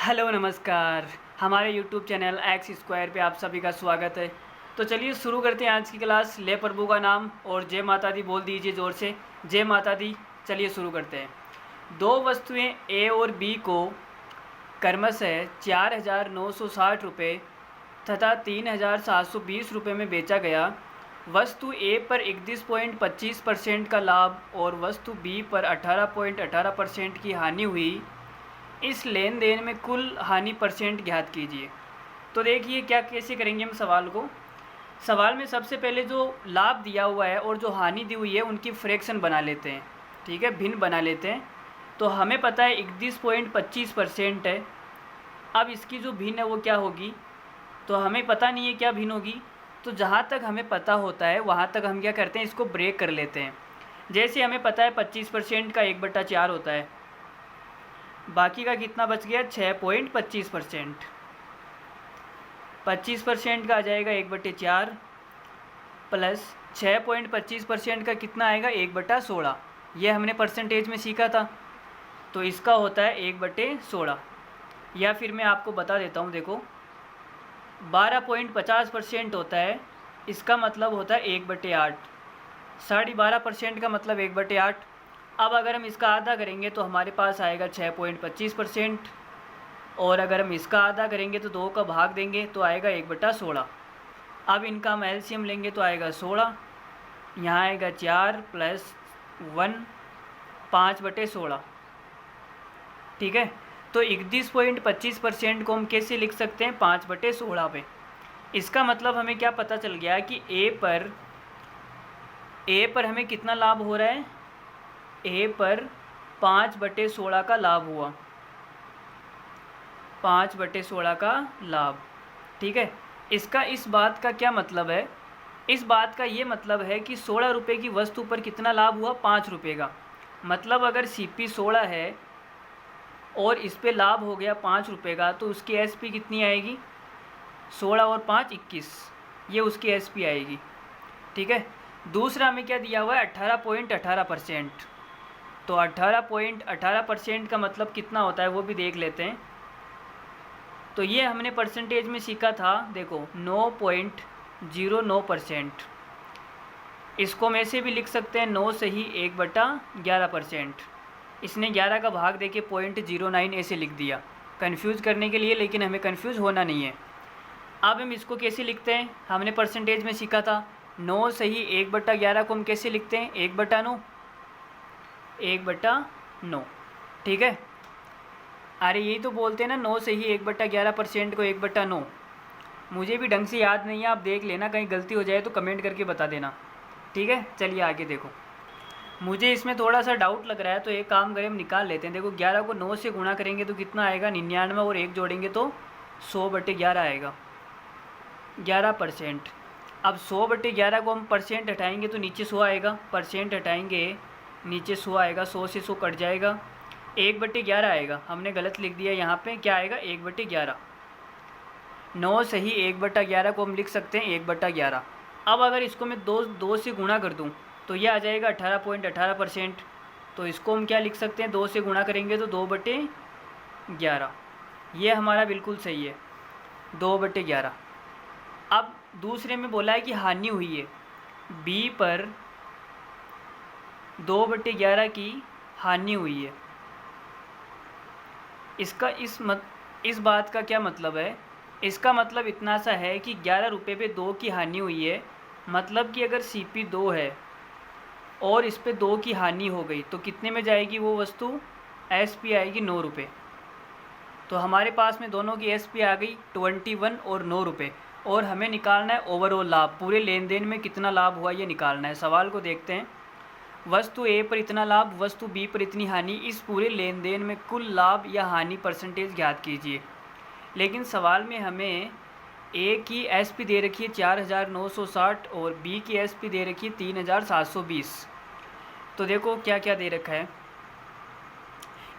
Hello नमस्कार। हमारे YouTube channel x square पे आप सभी का स्वागत है। तो चलिए शुरू करते हैं आज की क्लास। ले प्रभु का नाम और जय माता दी बोल दीजिए ज़ोर से, जय माता दी। चलिए शुरू करते हैं। दो वस्तुएं ए और बी को क्रमशः 4,960 रुपये तथा 3,720 रुपये में बेचा गया। वस्तु ए पर 31.25% का लाभ और वस्तु बी पर 18.18% की हानि हुई। इस लेन देन में कुल हानि परसेंट ज्ञात कीजिए। तो देखिए क्या कैसे करेंगे हम सवाल को। सवाल में सबसे पहले जो लाभ दिया हुआ है और जो हानि दी हुई है उनकी फ्रैक्शन बना लेते हैं। ठीक है, भिन्न बना लेते हैं। तो हमें पता है 31.25% है। अब इसकी जो भिन्न है वो क्या होगी, तो हमें पता नहीं है क्या भिन्न होगी। तो जहाँ तक हमें पता होता है वहाँ तक हम क्या करते हैं, इसको ब्रेक कर लेते हैं। जैसे हमें पता है 25% का 1/4 होता है, बाकी का कितना बच गया 6.25%। 25% का आ जाएगा 1/4 प्लस 6.25% का कितना आएगा 1/16। ये हमने परसेंटेज में सीखा था, तो इसका होता है 1/16। या फिर मैं आपको बता देता हूँ, देखो 12.50% होता है, इसका मतलब होता है 1/8। 12.5% का मतलब 1/8। अब अगर हम इसका आधा करेंगे तो हमारे पास आएगा 6.25%, और अगर हम इसका आधा करेंगे तो 2 का भाग देंगे तो आएगा 1/16। अब इनका हम एलसीएम लेंगे तो आएगा 16, यहाँ आएगा 4 + 1 5/16। ठीक है, तो 31.25% को हम कैसे लिख सकते हैं 5/16 पे। इसका मतलब हमें क्या पता चल गया कि ए पर हमें कितना लाभ हो रहा है, ए पर 5/16 का लाभ हुआ, 5/16 का लाभ। ठीक है, इसका इस बात का क्या मतलब है, इस बात का ये मतलब है कि 16 रुपये की वस्तु पर कितना लाभ हुआ 5 रुपये का। मतलब अगर सीपी 16 है और इस पे लाभ हो गया 5 रुपये का, तो उसकी एसपी कितनी आएगी, 16 और 5 21, ये उसकी एसपी आएगी। ठीक है, दूसरा हमें क्या दिया हुआ है 18.18%। तो 18.18% का मतलब कितना होता है वो भी देख लेते हैं। तो ये हमने परसेंटेज में सीखा था, देखो 9.09%। इसको में से भी लिख सकते हैं 9 से ही 1/11%। इसने 11 का भाग देके 0.09 ऐसे लिख दिया कंफ्यूज करने के लिए, लेकिन हमें कंफ्यूज होना नहीं है। अब हम इसको कैसे लिखते हैं, हमने परसेंटेज में सीखा था 9 से ही 1/11 को हम कैसे लिखते हैं 1/9, 1/9। ठीक है, अरे यही तो बोलते हैं ना 9 से ही 1/11% को 1/9। मुझे भी ढंग से याद नहीं है, आप देख लेना, कहीं गलती हो जाए तो कमेंट करके बता देना। ठीक है, चलिए आगे देखो। मुझे इसमें थोड़ा सा डाउट लग रहा है, तो एक काम करें हम निकाल लेते हैं। देखो 11 को 9 से गुणा करेंगे तो कितना आएगा 99, और 1 जोड़ेंगे तो 100/11 आएगा, 11%। अब 100/11 को हम परसेंट हटाएंगे तो नीचे 100 आएगा, परसेंट हटाएंगे नीचे 100 आएगा, 100 से 100 कट जाएगा, 1/11 आएगा। हमने गलत लिख दिया, यहाँ पे क्या आएगा 1/11। 9 से ही 1/11 को हम लिख सकते हैं 1/11। अब अगर इसको मैं दो से गुणा कर दूँ तो ये आ जाएगा 18.18%। तो इसको हम क्या लिख सकते हैं, 2 से गुणा करेंगे तो 2/11। ये हमारा बिल्कुल सही है, 2/11। अब दूसरे में बोला है कि हानि हुई है, बी पर 2/11 की हानि हुई है। इसका इस बात का क्या मतलब है, इसका मतलब इतना सा है कि 11 रुपये पे 2 की हानि हुई है। मतलब कि अगर सीपी 2 है और इस पे 2 की हानि हो गई तो कितने में जाएगी वो वस्तु, एसपी आएगी 9 रुपये। तो हमारे पास में दोनों की एसपी आ गई 21 और 9 रुपये, और हमें निकालना है ओवरऑल लाभ, पूरे लेन देन में कितना लाभ हुआ ये निकालना है। सवाल को देखते हैं। वस्तु ए पर इतना लाभ, वस्तु बी पर इतनी हानि, इस पूरे लेन देन में कुल लाभ या हानि परसेंटेज ज्ञात कीजिए। लेकिन सवाल में हमें ए की एसपी दे रखी है 4,960 और बी की एसपी दे रखी है 3,720। तो देखो क्या क्या दे रखा है।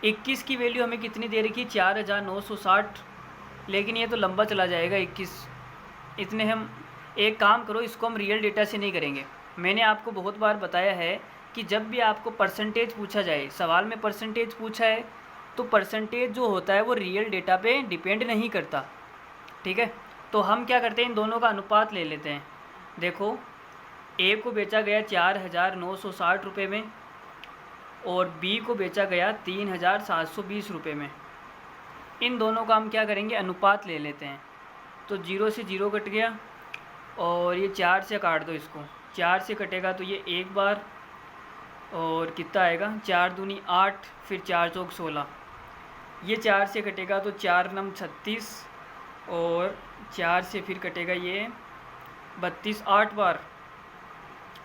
21 की वैल्यू हमें कितनी दे रखी है 4,960, लेकिन ये तो लंबा चला जाएगा 21। इतने हम एक काम करो, इसको हम रियल डेटा से नहीं करेंगे। मैंने आपको बहुत बार बताया है कि जब भी आपको परसेंटेज पूछा जाए, सवाल में परसेंटेज पूछा है तो परसेंटेज जो होता है वो रियल डेटा पे डिपेंड नहीं करता, ठीक है। तो हम क्या करते हैं, इन दोनों का अनुपात ले लेते हैं। देखो ए को बेचा गया 4,960 रुपये में और बी को बेचा गया 3,720 रुपये में। इन दोनों का हम क्या करेंगे, अनुपात ले लेते हैं। तो 0 से 0 कट गया और ये 4 से काट दो इसको, 4 से कटेगा तो ये एक बार और कितना आएगा, 4 दूनी 8, फिर 4 चौक 16। ये 4 से कटेगा तो 4 नम 36 और 4 से फिर कटेगा ये 32, 8 बार।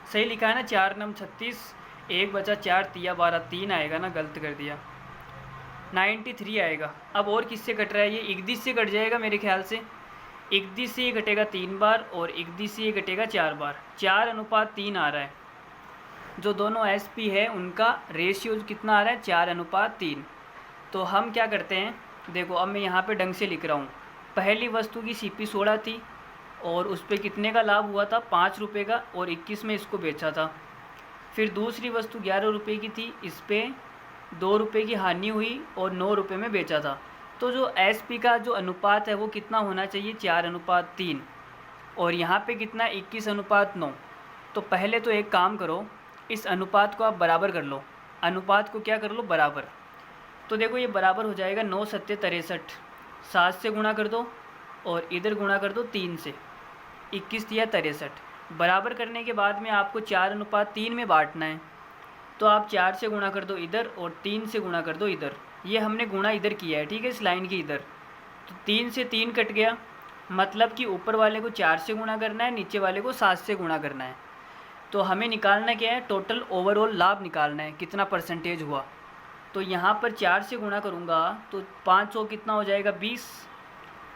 सही लिखा है ना, 4 नम 36, एक बचा 4 तिया 12, 3 आएगा ना, गलत कर दिया, 93 आएगा। अब और किससे कट रहा है, ये इकदिश से कट जाएगा मेरे ख्याल से। इकदिश से ये कटेगा 3 बार और इकदिश से ये कटेगा 4 बार, 4:3 आ रहा है। जो दोनों एसपी है उनका रेशियो कितना आ रहा है, 4:3। तो हम क्या करते हैं, देखो अब मैं यहाँ पे ढंग से लिख रहा हूँ। पहली वस्तु की सीपी 16 थी और उस पर कितने का लाभ हुआ था, 5 रुपये का, और 21 में इसको बेचा था। फिर दूसरी वस्तु 11 रुपये की थी, इस पर 2 रुपये की हानि हुई और 9 रुपये में बेचा था। तो जो एसपी का जो अनुपात है वो कितना होना चाहिए, 4:3, और यहाँ पे कितना, 21:9। तो पहले तो एक काम करो, इस अनुपात को आप बराबर कर लो। अनुपात को क्या कर लो, बराबर। तो देखो ये बराबर हो जाएगा 9 सत्ते 63, 7 से गुणा कर दो और इधर गुणा कर दो 3 से, 21 या 63। बराबर करने के बाद में आपको 4:3 में बांटना है। तो आप 4 से गुणा कर दो इधर और 3 से गुणा कर दो इधर। ये हमने गुणा इधर किया है, ठीक है, इस लाइन के इधर। तो 3 से 3 कट गया, मतलब कि ऊपर वाले को 4 से गुणा करना है, नीचे वाले को 7 से गुणा करना है। तो हमें निकालना क्या है, टोटल ओवरऑल लाभ निकालना है, कितना परसेंटेज हुआ। तो यहाँ पर 4 से गुणा करूँगा तो 500 कितना हो जाएगा, 20,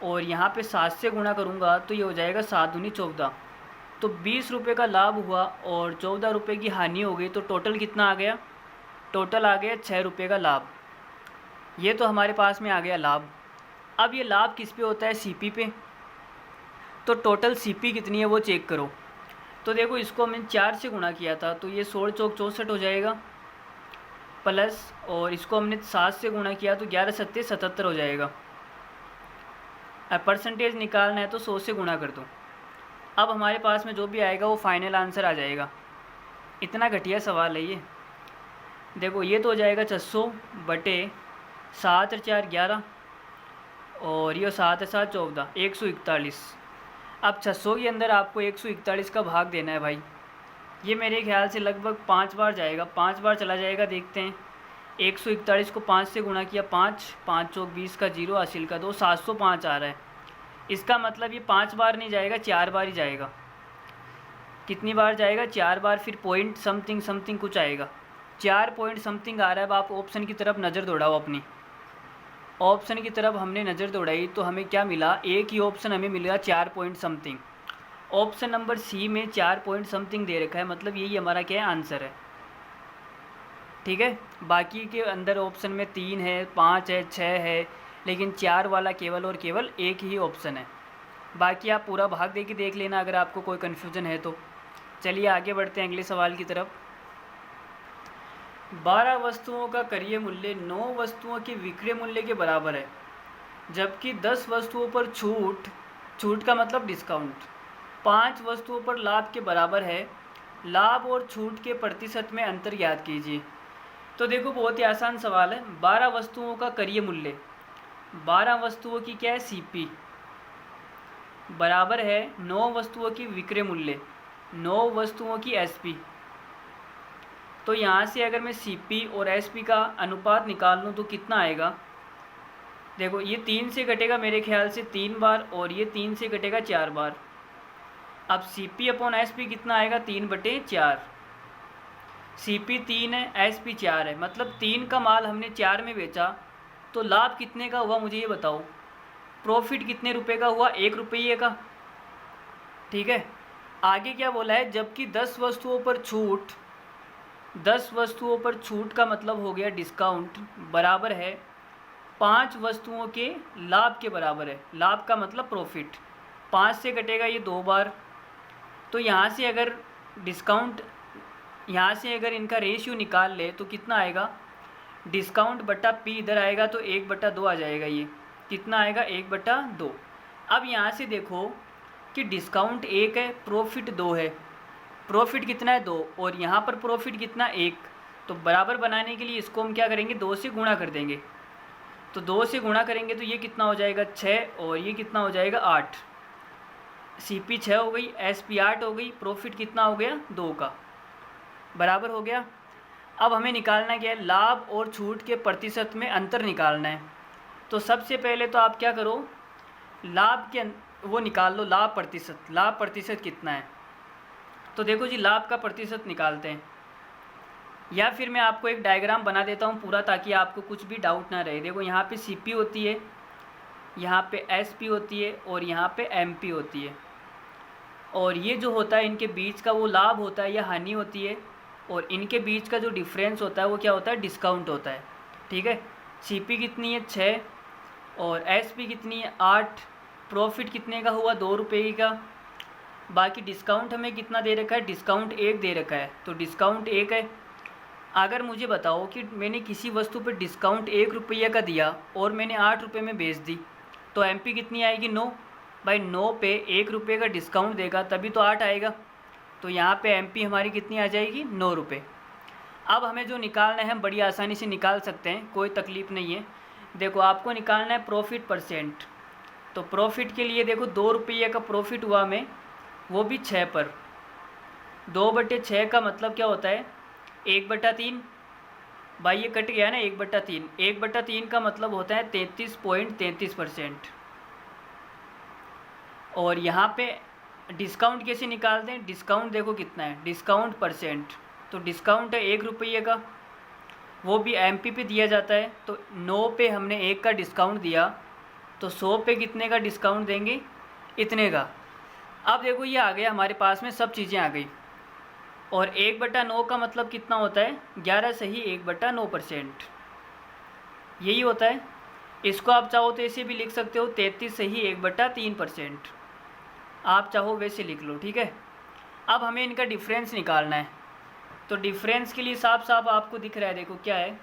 और यहाँ पे 7 से गुणा करूँगा तो ये हो जाएगा 7 दूनी 14। तो 20 रुपये का लाभ हुआ और 14 रुपये की हानि हो गई। तो टोटल कितना आ गया, टोटल आ गया 6 रुपये का लाभ। ये तो हमारे पास में आ गया लाभ। अब ये लाभ किस पे होता है, सीपी पे। तो टोटल सीपी कितनी है वो चेक करो। तो देखो इसको हमने 4 से गुणा किया था तो ये 16 चौक 64 हो जाएगा, प्लस, और इसको हमने 7 से गुणा किया तो 11 सत्ते 77 हो जाएगा। अब परसेंटेज निकालना है तो 100 से गुणा कर दो। अब हमारे पास में जो भी आएगा वो फाइनल आंसर आ जाएगा। इतना घटिया सवाल है ये। देखो ये तो हो जाएगा 600 बटे 7 और 4 11, और ये 7 और 7 14, 141। अब 600 के अंदर आपको 141 का भाग देना है भाई। ये मेरे ख्याल से लगभग 5 बार जाएगा, 5 बार चला जाएगा, देखते हैं। 141 को 5 से गुणा किया, 5 5 चौक 20 का 0, हासिल का 2, 705 आ रहा है। इसका मतलब ये 5 बार नहीं जाएगा, 4 बार ही जाएगा। कितनी बार जाएगा, 4 बार। फिर पॉइंट समथिंग समथिंग कुछ आएगा, 4 पॉइंट समथिंग आ रहा है। अब आप ऑप्शन की तरफ नज़र दौड़ाओ अपनी। ऑप्शन की तरफ हमने नज़र दौड़ाई तो हमें क्या मिला, एक ही ऑप्शन हमें मिला 4 point something. Option number C में 4 पॉइंट समथिंग दे रखा है, मतलब यही हमारा क्या है, आंसर है, ठीक है। बाकी के अंदर ऑप्शन में 3 है, 5 है, 6 है, लेकिन 4 वाला केवल और केवल एक ही ऑप्शन है। बाकी आप पूरा भाग दे के देख लेना अगर आपको कोई कन्फ्यूज़न है तो। चलिए आगे बढ़ते हैं अगले सवाल की तरफ। 12 वस्तुओं का क्रय मूल्य 9 वस्तुओं के विक्रय मूल्य के बराबर है, जबकि 10 वस्तुओं पर छूट, छूट का मतलब डिस्काउंट, 5 वस्तुओं पर लाभ के बराबर है। लाभ और छूट के प्रतिशत में अंतर ज्ञात कीजिए। तो देखो बहुत ही आसान सवाल है। 12 वस्तुओं का क्रय मूल्य, 12 वस्तुओं की क्या है, सीपी, बराबर है 9 वस्तुओं की विक्रय मूल्य, 9 वस्तुओं की एसपी। तो यहाँ से अगर मैं सीपी और एसपी का अनुपात निकाल लूँ तो कितना आएगा, देखो ये 3 से कटेगा मेरे ख्याल से 3 बार और ये 3 से कटेगा 4 बार। अब सीपी अपॉन एसपी कितना आएगा, 3/4। सीपी 3 है, एसपी 4 है, मतलब 3 का माल हमने 4 में बेचा तो लाभ कितने का हुआ मुझे ये बताओ। प्रॉफिट कितने रुपए का हुआ, 1 रुपये का, ठीक है। आगे क्या बोला है, जबकि 10 वस्तुओं पर छूट, 10 वस्तुओं पर छूट का मतलब हो गया डिस्काउंट, बराबर है 5 वस्तुओं के लाभ के बराबर है। लाभ का मतलब प्रॉफिट, 5 से कटेगा ये 2 बार। तो यहाँ से अगर डिस्काउंट, यहाँ से अगर इनका रेशियो निकाल ले तो कितना आएगा, डिस्काउंट बटा पी इधर आएगा तो 1/2 आ जाएगा। ये कितना आएगा? 1/2। अब यहाँ से देखो कि डिस्काउंट 1 है, प्रॉफिट 2 है। प्रॉफिट कितना है? 2, और यहाँ पर प्रॉफिट कितना? 1। तो बराबर बनाने के लिए इसको हम क्या करेंगे? 2 से गुणा कर देंगे। तो 2 से गुणा करेंगे तो ये कितना हो जाएगा? 6, और ये कितना हो जाएगा? 8। CP 6 हो गई, SP 8 हो गई, प्रॉफिट कितना हो गया? 2 का। बराबर हो गया। अब हमें निकालना क्या है? लाभ और छूट के प्रतिशत में अंतर निकालना है। तो सबसे पहले तो आप क्या करो, लाभ के वो निकाल लो, लाभ प्रतिशत। लाभ प्रतिशत कितना है? तो देखो जी, लाभ का प्रतिशत निकालते हैं, या फिर मैं आपको एक डायग्राम बना देता हूँ पूरा, ताकि आपको कुछ भी डाउट ना रहे। देखो यहाँ पे CP होती है, यहाँ पे SP होती है, और यहाँ पे MP होती है, और ये जो होता है इनके बीच का वो लाभ होता है या हानि होती है, और इनके बीच का जो डिफरेंस होता है वो क्या होता है? डिस्काउंट होता है। ठीक है। CP कितनी है? 6, और SP कितनी है? 8। प्रॉफिट कितने का हुआ? 2 रुपये का। बाकी डिस्काउंट हमें कितना दे रखा है? डिस्काउंट 1 दे रखा है, तो डिस्काउंट 1 है। अगर मुझे बताओ कि मैंने किसी वस्तु पर डिस्काउंट 1 रुपये का दिया और मैंने 8 रुपये में बेच दी, तो MP कितनी आएगी? 9। भाई 9 पे 1 रुपये का डिस्काउंट देगा तभी तो 8 आएगा। तो यहाँ पे MP हमारी कितनी आ जाएगी? 9 रुपये। अब हमें जो निकालना है हम बड़ी आसानी से निकाल सकते हैं, कोई तकलीफ़ नहीं है। देखो आपको निकालना है प्रॉफिट %। तो प्रॉफिट के लिए देखो 2 रुपये का प्रॉफिट हुआ हमें, वो भी 6 पर। 2/6 का मतलब क्या होता है? 1/3। भाई ये कट गया ना, 1/3। 1/3 का मतलब होता है 33.33%। और यहाँ पे डिस्काउंट कैसे निकालते हैं? डिस्काउंट देखो कितना है, डिस्काउंट %। तो डिस्काउंट है 1 रुपये का, वो भी MP पे दिया जाता है। तो 9 पे हमने 1 का डिस्काउंट दिया, तो 100 पे कितने का डिस्काउंट देंगे? इतने का। अब देखो ये आ गया हमारे पास में, सब चीज़ें आ गई। और 1/9 का मतलब कितना होता है? 11 सही 1/9%। यही होता है। इसको आप चाहो तो ऐसे भी लिख सकते हो, 33 सही 1/3%। आप चाहो वैसे लिख लो, ठीक है। अब हमें इनका डिफरेंस निकालना है। तो डिफरेंस के लिए साफ साफ आपको दिख रहा है, देखो क्या है,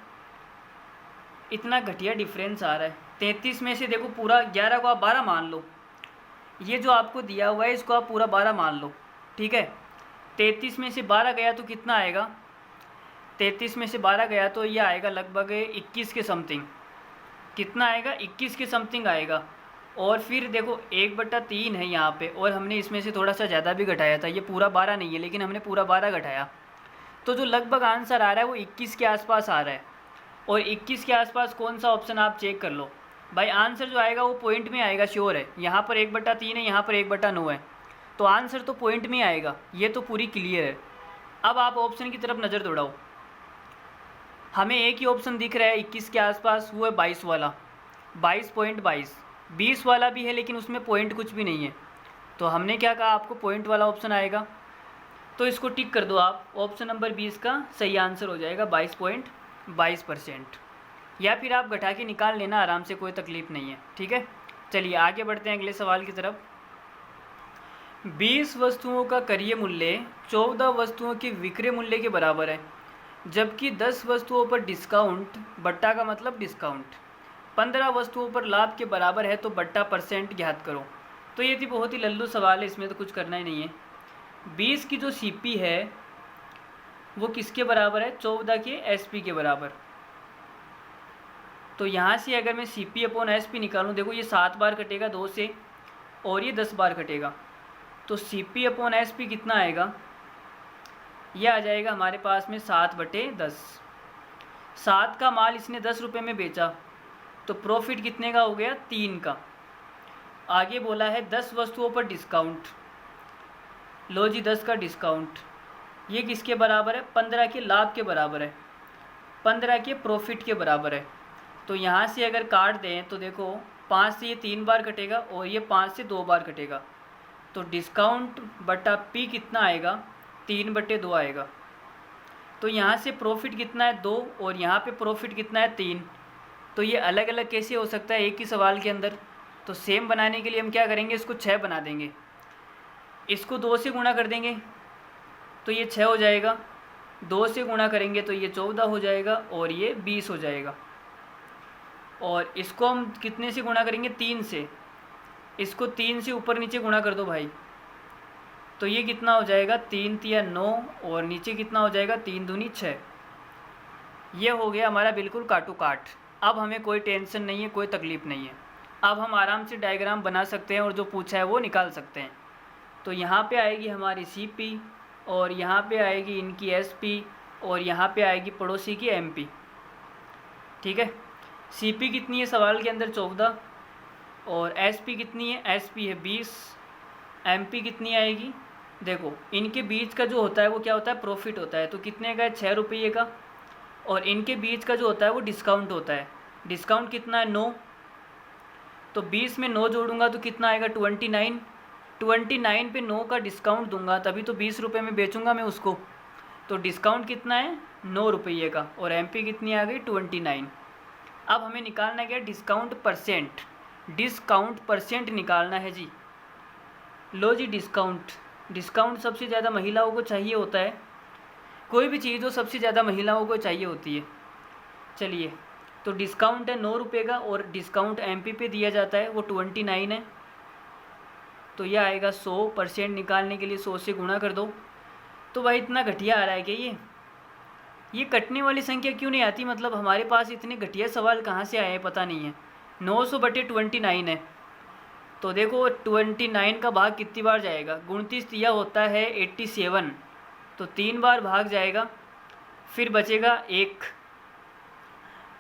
इतना घटिया डिफरेंस आ रहा है। 33 में से देखो पूरा 11 को आप 12 मान लो, ये जो आपको दिया हुआ है इसको आप पूरा 12 मान लो, ठीक है। 33 में से 12 गया तो कितना आएगा? 33 में से 12 गया तो ये आएगा लगभग 21 के समथिंग। कितना आएगा? 21 के समथिंग आएगा। और फिर देखो 1/3 है यहाँ पे, और हमने इसमें से थोड़ा सा ज़्यादा भी घटाया था। ये पूरा 12 नहीं है, लेकिन हमने पूरा 12 घटाया, तो जो लगभग आंसर आ रहा है वो 21 के आसपास आ रहा है। और 21 के आसपास कौन सा ऑप्शन आप चेक कर लो भाई, आंसर जो आएगा वो पॉइंट में आएगा, श्योर है। यहाँ पर 1/3 है, यहाँ पर 1/9 है, तो आंसर तो पॉइंट में आएगा, ये तो पूरी क्लियर है। अब आप ऑप्शन की तरफ नज़र दौड़ाओ, हमें एक ही ऑप्शन दिख रहा है 21 के आसपास, वो है 22 वाला, 22.22। 20 वाला भी है लेकिन उसमें पॉइंट कुछ भी नहीं है, तो हमने क्या कहा, आपको पॉइंट वाला ऑप्शन आएगा, तो इसको टिक कर दो आप। ऑप्शन नंबर 20 का सही आंसर हो जाएगा 22.22%। या फिर आप घटा के निकाल लेना आराम से, कोई तकलीफ़ नहीं है, ठीक है। चलिए आगे बढ़ते हैं अगले सवाल की तरफ। 20 वस्तुओं का क्रय मूल्य 14 वस्तुओं के विक्रय मूल्य के बराबर है, जबकि 10 वस्तुओं पर डिस्काउंट, बट्टा का मतलब डिस्काउंट, 15 वस्तुओं पर लाभ के बराबर है, तो बट्टा % ज्ञात करो। तो ये थी बहुत ही लल्लू सवाल है, इसमें तो कुछ करना ही नहीं है। 20 की जो CP है वो किसके बराबर है? 14 के SP के बराबर। तो यहाँ से अगर मैं CP/SP निकालूँ, देखो ये 7 बार कटेगा 2 से, और ये 10 बार कटेगा, तो CP/SP कितना आएगा? यह आ जाएगा हमारे पास में 7/10। 7 का माल इसने 10 रुपये में बेचा, तो प्रॉफिट कितने का हो गया? 3 का। आगे बोला है 10 वस्तुओं पर डिस्काउंट, लो जी 10 का डिस्काउंट, ये किसके बराबर है? 15 के लाभ के बराबर है, 15 के प्रॉफिट के बराबर है। तो यहाँ से अगर काट दें तो देखो 5 से ये 3 बार कटेगा, और ये 5 से 2 बार कटेगा, तो डिस्काउंट बटा P कितना आएगा? 3/2 आएगा। तो यहाँ से प्रॉफिट कितना है? 2, और यहाँ पे प्रॉफिट कितना है? 3। तो ये अलग अलग कैसे हो सकता है एक ही सवाल के अंदर? तो सेम बनाने के लिए हम क्या करेंगे, इसको 6 बना देंगे, इसको 2 से गुणा कर देंगे, तो ये 6 हो जाएगा। 2 से गुणा करेंगे तो ये 14 हो जाएगा और ये 20 हो जाएगा। और इसको हम कितने से गुणा करेंगे? 3 से। इसको 3 से ऊपर नीचे गुणा कर दो भाई, तो ये कितना हो जाएगा? 3 तिया 9 और नीचे कितना हो जाएगा? 3 दूनी 6। ये हो गया हमारा बिल्कुल काटू काट। अब हमें कोई टेंशन नहीं है, कोई तकलीफ़ नहीं है। अब हम आराम से डायग्राम बना सकते हैं और जो पूछा है वो निकाल सकते हैं। तो यहाँ पे आएगी हमारी CP और यहाँ पे आएगी इनकी SP और यहाँ पे आएगी पड़ोसी की MP। ठीक है, CP कितनी है सवाल के अंदर? 14। और SP कितनी है? SP है 20। MP कितनी आएगी? देखो इनके बीच का जो होता है वो क्या होता है? प्रॉफिट होता है। तो कितने का है? 6 रुपये का। और इनके बीच का जो होता है वो डिस्काउंट होता है। डिस्काउंट कितना है? 9। तो 20 में 9 जोड़ूंगा तो कितना आएगा? 29। 29 पे 9 का डिस्काउंट दूंगा तभी तो 20 रुपये में बेचूंगा मैं उसको। तो डिस्काउंट कितना है? 9 रुपये का। और MP कितनी आ गई? 29। अब हमें निकालना क्या? Discount percent. डिस्काउंट परसेंट निकालना है जी। लो जी, डिस्काउंट सबसे ज़्यादा महिलाओं को चाहिए होता है। कोई भी चीज़ हो सबसे ज़्यादा महिलाओं को चाहिए होती है। चलिए, तो डिस्काउंट है 9 रुपये का और डिस्काउंट MP पे दिया जाता है वो 29 है। तो यह आएगा 100%। निकालने के लिए 100 से गुणा कर दो। तो भाई इतना घटिया आ रहा है क्या ये कटने वाली संख्या क्यों नहीं आती? मतलब हमारे पास इतने घटिया सवाल कहाँ से आए हैं पता नहीं है। 900/29 है। तो देखो 29 का भाग कितनी बार जाएगा? 29 दिया होता है 87, तो 3 बार भाग जाएगा। फिर बचेगा 1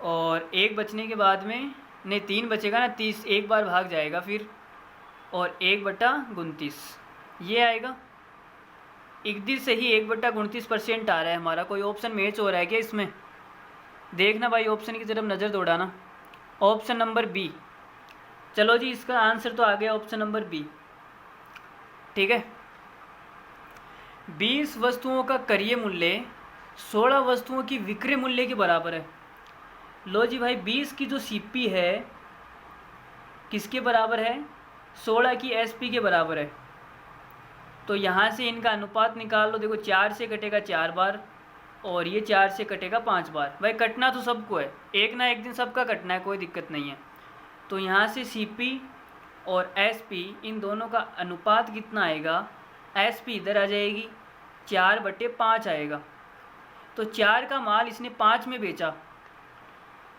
और 1 बचने के बाद में नहीं 3 बचेगा ना, 30 एक बार भाग जाएगा फिर, और 1/29 ये आएगा। इकदी से ही 1/29% आ रहा है हमारा। कोई ऑप्शन मैच हो रहा है क्या इसमें? देखना भाई, ऑप्शन की तरफ नज़र दौड़ाना। Option number B। चलो जी, इसका आंसर तो आ गया ऑप्शन नंबर B। ठीक है, 20 वस्तुओं का क्रय मूल्य 16 वस्तुओं की विक्रय मूल्य के बराबर है। लो जी भाई, 20 की जो CP है किसके बराबर है? 16 की SP के बराबर है। तो यहाँ से इनका अनुपात निकाल लो। देखो 4 से कटेगा 4 बार और ये 4 से कटेगा 5 बार। भाई कटना तो सबको है, एक ना एक दिन सबका कटना है, कोई दिक्कत नहीं है। तो यहाँ से CP और SP इन दोनों का अनुपात कितना आएगा? SP इधर आ जाएगी, 4/5 आएगा। तो 4 का माल इसने 5 में बेचा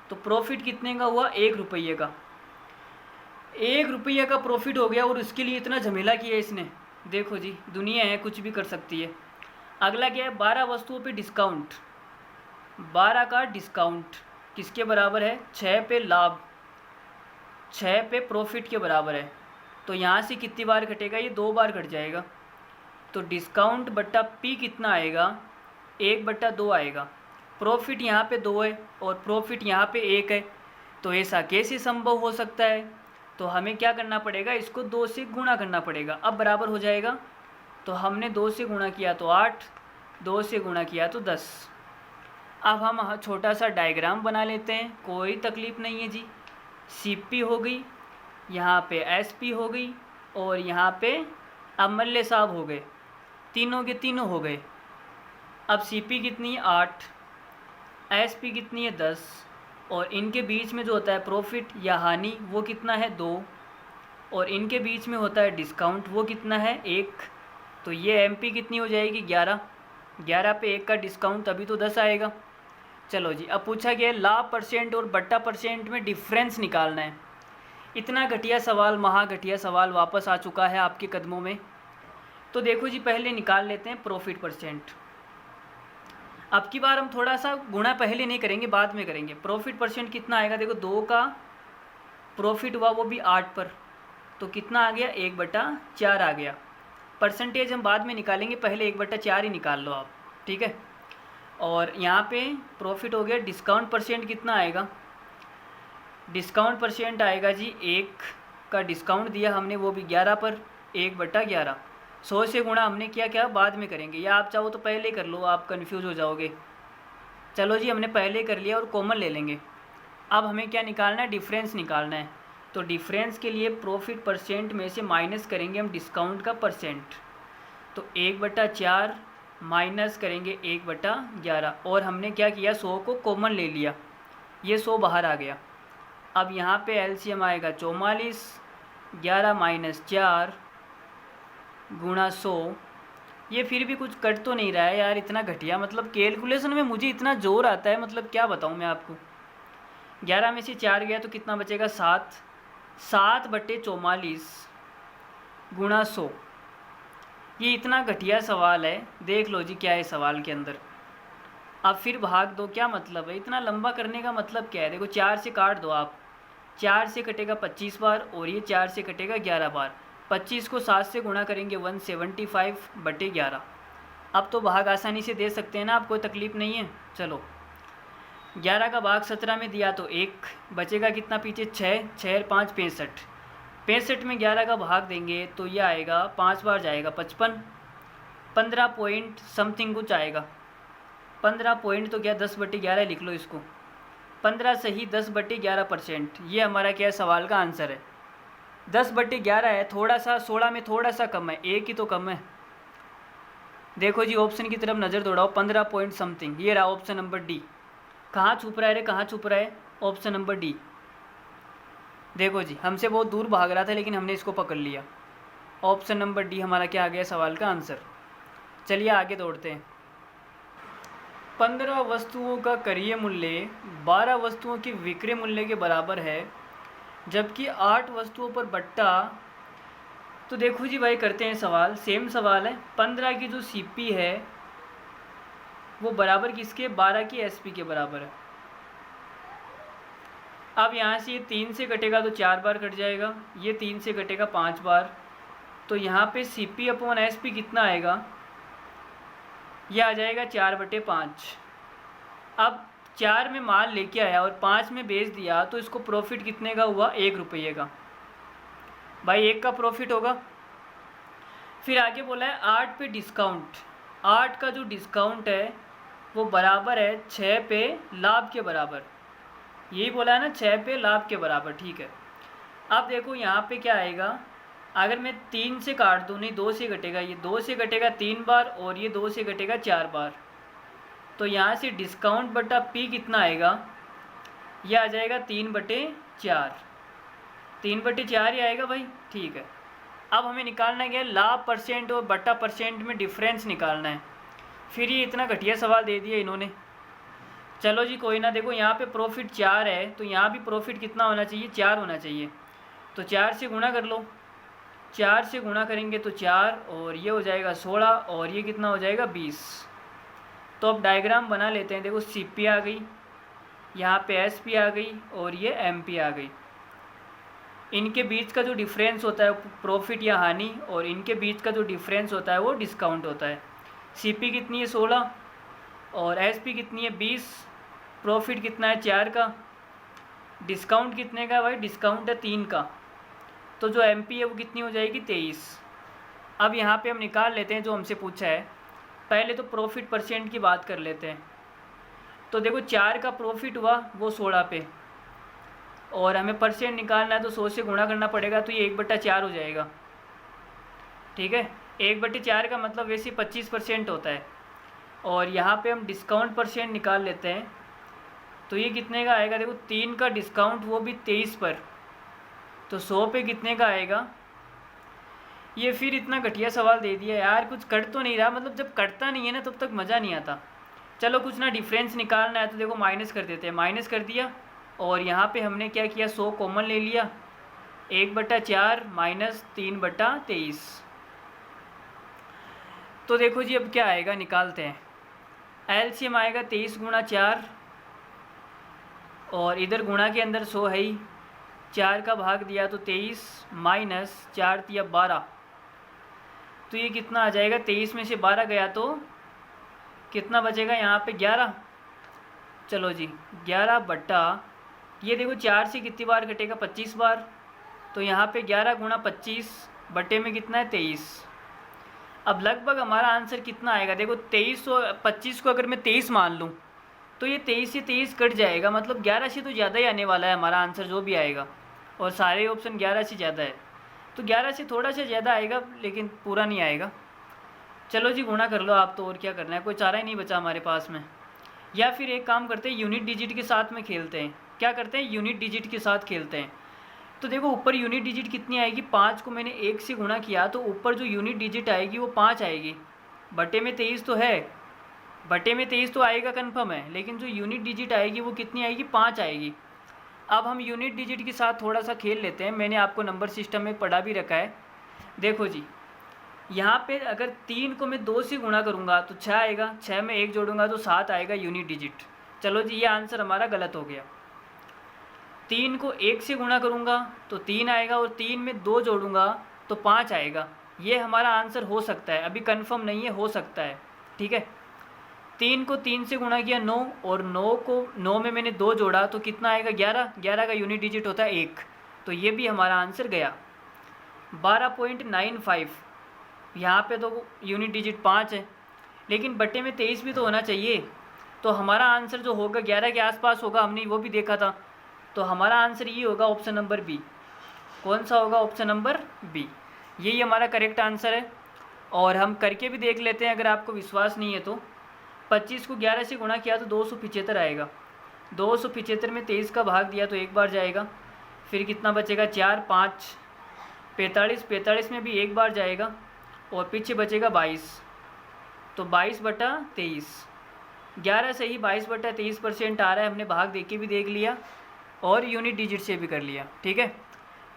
तो प्रॉफिट कितने का हुआ? 1 रुपये का। 1 रुपये का प्रॉफिट हो गया और उसके लिए इतना झमेला किया इसने। देखो जी, दुनिया है, कुछ भी कर सकती है। अगला क्या है? 12 वस्तुओं पे डिस्काउंट। 12 का डिस्काउंट किसके बराबर है? 6 पे लाभ, 6 पे प्रॉफिट के बराबर है। तो यहाँ से कितनी बार कटेगा? ये 2 बार कट जाएगा। तो डिस्काउंट बट्टा P कितना आएगा? 1/2 आएगा। प्रॉफिट यहाँ पे 2 है और प्रॉफिट यहाँ पे 1 है। तो ऐसा कैसे संभव हो सकता है? तो हमें क्या करना पड़ेगा? इसको 2 से गुणा करना पड़ेगा। अब बराबर हो जाएगा। तो हमने 2 से गुणा किया तो 8, 2 से गुणा किया तो 10। अब हम छोटा सा डायग्राम बना लेते हैं, कोई तकलीफ़ नहीं है जी। CP हो गई, यहाँ पे SP हो गई और यहाँ पे अमल्य साहब हो गए। तीनों के तीनों हो गए। अब CP कितनी है? 8, SP कितनी है? 10, और इनके बीच में जो होता है प्रॉफिट या हानि वो कितना है? 2, और इनके बीच में होता है डिस्काउंट वो कितना है? 1। तो ये MP कितनी हो जाएगी? 11। 11 पे 1 का डिस्काउंट तभी तो 10 आएगा। चलो जी, अब पूछा गया है लाभ परसेंट और बट्टा परसेंट में डिफरेंस निकालना है। इतना घटिया सवाल, महा घटिया सवाल वापस आ चुका है आपके कदमों में। तो देखो जी, पहले निकाल लेते हैं प्रॉफिट परसेंट। अब की बार हम थोड़ा सा गुणा पहले नहीं करेंगे, बाद में करेंगे। प्रॉफिट परसेंट कितना आएगा? देखो 2 का प्रॉफिट हुआ वो भी 8 पर, तो कितना आ गया? 1/4 आ गया। परसेंटेज हम बाद में निकालेंगे, पहले 1/4 ही निकाल लो आप। ठीक है, और यहाँ पे प्रॉफिट हो गया। डिस्काउंट परसेंट कितना आएगा? डिस्काउंट परसेंट आएगा जी 1 का डिस्काउंट दिया हमने वो भी 11 पर, 1/11। 100 से गुणा हमने क्या बाद में करेंगे, या आप चाहो तो पहले कर लो, आप कंफ्यूज हो जाओगे। चलो जी, हमने पहले कर लिया और कॉमन ले लेंगे। अब हमें क्या निकालना है? डिफरेंस निकालना है। तो डिफरेंस के लिए प्रॉफिट परसेंट में से माइनस करेंगे हम डिस्काउंट का परसेंट। तो 1/4 माइनस करेंगे 1/11 और हमने क्या किया 100 को कॉमन ले लिया, ये 100 बाहर आ गया। अब यहाँ पे एलसीएम आएगा 44, 11 माइनस 4 गुणा 100। ये फिर भी कुछ कट तो नहीं रहा है यार, इतना घटिया, मतलब कैलकुलेशन में मुझे इतना जोर आता है, मतलब क्या बताऊँ मैं आपको। 11 में से 4 गया तो कितना बचेगा 7, 7/44 गुणा 100। ये इतना घटिया सवाल है, देख लो जी क्या है सवाल के अंदर। अब फिर भाग दो, क्या मतलब है इतना लंबा करने का मतलब क्या है। देखो 4 से काट दो आप, 4 से कटेगा 25 बार और ये 4 से कटेगा 11 बार। 25 को 7 से गुणा करेंगे 175/11। अब तो भाग आसानी से दे सकते हैं ना, आप कोई तकलीफ़ नहीं है। चलो 11 का भाग 17 में दिया तो 1 बचेगा, कितना पीछे 6, 6 5 65। 65 में 11 का भाग देंगे तो ये आएगा 5 बार जाएगा 55, 15 पॉइंट समथिंग कुछ आएगा। 15 पॉइंट तो क्या 10/11 लिख लो इसको, 15 सही 10/11%। ये हमारा क्या सवाल का आंसर है। 10/11 है, थोड़ा सा 16 में थोड़ा सा कम है, 1 ही तो कम है। देखो जी ऑप्शन की तरफ नज़र दौड़ाओ, 15 पॉइंट समथिंग, ये रहा ऑप्शन नंबर डी। कहाँ छुप रहा है रे, कहाँ छुप रहा है, ऑप्शन नंबर डी। देखो जी हमसे बहुत दूर भाग रहा था लेकिन हमने इसको पकड़ लिया। ऑप्शन नंबर डी हमारा क्या आ गया सवाल का आंसर। चलिए आगे दौड़ते हैं। 15 वस्तुओं का क्रय मूल्य 12 वस्तुओं के विक्रय मूल्य के बराबर है, जबकि 8 वस्तुओं पर बट्टा। तो देखो जी भाई करते हैं सवाल, सेम सवाल है। 15 की जो सीपी है वो बराबर किसके, 12 की एसपी के बराबर है। अब यहाँ से ये 3 से कटेगा तो 4 बार कट जाएगा, ये 3 से कटेगा 5 बार, तो यहाँ पे CP/SP कितना आएगा, ये आ जाएगा 4/5। अब 4 में माल लेके आया और 5 में बेच दिया तो इसको प्रॉफिट कितने का हुआ, 1 रुपये का। भाई 1 का प्रॉफिट होगा। फिर आगे बोला है 8 पे डिस्काउंट, 8 का जो डिस्काउंट है वो बराबर है 6 पे लाभ के बराबर। यही बोला है ना, 6 पे लाभ के बराबर, ठीक है। अब देखो यहाँ पे क्या आएगा, अगर मैं 3 से काट दूँ, नहीं 2 से कटेगा, ये 2 से कटेगा 3 बार और ये 2 से कटेगा 4 बार, तो यहाँ से डिस्काउंट बटा पी कितना आएगा, यह आ जाएगा 3/4, 3/4 ही आएगा भाई, ठीक है। अब हमें निकालना क्या है, लाभ परसेंट और बटा परसेंट में डिफरेंस निकालना है। फिर ये इतना घटिया सवाल दे दिया इन्होंने। चलो जी कोई ना, देखो यहाँ पे प्रॉफिट 4 है तो यहाँ भी प्रॉफिट कितना होना चाहिए, 4 होना चाहिए। तो 4 से गुणा कर लो, 4 से गुणा करेंगे तो 4 और ये हो जाएगा 16 और ये कितना हो जाएगा 20। तो अब डायग्राम बना लेते हैं। देखो CP आ गई, यहाँ पे SP आ गई और ये MP आ गई। इनके बीच का जो डिफरेंस होता है प्रॉफिट या हानि, और इनके बीच का जो डिफरेंस होता है वो डिस्काउंट होता है। CP कितनी है 16 और SP कितनी है 20, प्रॉफिट कितना है 4 का, डिस्काउंट कितने का भाई, डिस्काउंट है 3 का, तो जो MP है वो कितनी हो जाएगी 23। अब यहाँ पे हम निकाल लेते हैं जो हमसे पूछा है। पहले तो प्रॉफिट परसेंट की बात कर लेते हैं। तो देखो 4 का प्रॉफिट हुआ वो 16 पे, और हमें परसेंट निकालना है तो 100 से गुणा करना पड़ेगा, तो ये 1/4 हो जाएगा, ठीक है। 1/4 का मतलब वैसे 25% होता है, और यहाँ पे हम डिस्काउंट परसेंट निकाल लेते हैं तो ये कितने का आएगा, देखो 3 का डिस्काउंट वो भी 23 पर, तो 100 पे कितने का आएगा। ये फिर इतना घटिया सवाल दे दिया यार, कुछ कट तो नहीं रहा, मतलब जब कटता नहीं है ना तब तक मज़ा नहीं आता। चलो कुछ ना डिफरेंस निकालना है तो देखो माइनस कर देते हैं, माइनस कर दिया और यहाँ पे हमने क्या किया 100 कॉमन ले लिया, 1/4 माइनस 3/23। तो देखो जी अब क्या आएगा, निकालते हैं। एलसीएम आएगा 23 गुणा 4 और इधर गुणा के अंदर 100 है ही, 4 का भाग दिया तो 23 माइनस 4 तिया 12, तो ये कितना आ जाएगा, 23 में से 12 गया तो कितना बचेगा यहाँ पे 11। चलो जी 11 बट्टा, ये देखो 4 से कितनी बार कटेगा 25 बार, तो यहाँ पे 11 गुणा 25 बटे में कितना है 23। अब लगभग हमारा आंसर कितना आएगा, देखो 23 और 25 को अगर मैं 23 मान लूँ तो ये 23 से 23 कट जाएगा, मतलब 11 से तो ज़्यादा ही आने वाला है हमारा आंसर जो भी आएगा, और सारे ऑप्शन 11 से ज़्यादा है, तो 11 से थोड़ा सा ज़्यादा आएगा लेकिन पूरा नहीं आएगा। चलो जी गुणा कर लो आप तो, और क्या करना है, कोई चारा ही नहीं बचा हमारे पास में। या फिर एक काम करते हैं, यूनिट डिजिट के साथ में खेलते हैं। क्या करते हैं, यूनिट डिजिट के साथ खेलते हैं। तो देखो ऊपर यूनिट डिजिट कितनी आएगी, 5 को मैंने 1 से गुणा किया तो ऊपर जो यूनिट डिजिट आएगी वो 5 आएगी। बटे में 23 तो है, बटे में 23 तो आएगा कन्फर्म है, लेकिन जो यूनिट डिजिट आएगी वो कितनी आएगी, 5 आएगी। अब हम यूनिट डिजिट के साथ थोड़ा सा खेल लेते हैं, मैंने आपको नंबर सिस्टम में पढ़ा भी रखा है। देखो जी, यहाँ पे अगर 3 को मैं 2 से गुणा करूँगा तो 6 आएगा, 6 में 1 जोड़ूंगा तो 7 आएगा यूनिट डिजिट। चलो जी ये आंसर हमारा गलत हो गया। 3 को 1 से गुणा करूँगा तो 3 आएगा, और 3 में 2 जोड़ूंगा तो 5 आएगा। ये हमारा आंसर हो सकता है, अभी कंफर्म नहीं है, हो सकता है। ठीक है, 3 को 3 से गुणा किया 9, और 9 में मैंने 2 जोड़ा तो कितना आएगा, 11। 11 का यूनिट डिजिट होता है 1, तो ये भी हमारा आंसर गया। 12.95, यहाँ पे तो यूनिट डिजिट 5 है, लेकिन बटे में 23 भी तो होना चाहिए, तो हमारा आंसर जो होगा 11 के आसपास होगा, हमने वो भी देखा था। तो हमारा आंसर ये होगा ऑप्शन नंबर बी। कौन सा होगा, ऑप्शन नंबर बी, यही हमारा करेक्ट आंसर है। और हम करके भी देख लेते हैं अगर आपको विश्वास नहीं है तो। 25 को 11 से गुणा किया तो 275 आएगा, 275 में 23 का भाग दिया तो एक बार जाएगा, फिर कितना बचेगा, 4, 5, 45, 45 में भी एक बार जाएगा, और पीछे बचेगा 22, तो 22/23, 11 से ही 22/23% आ रहा है। हमने भाग दे के भी देख लिया और यूनिट डिजिट से भी कर लिया। ठीक है,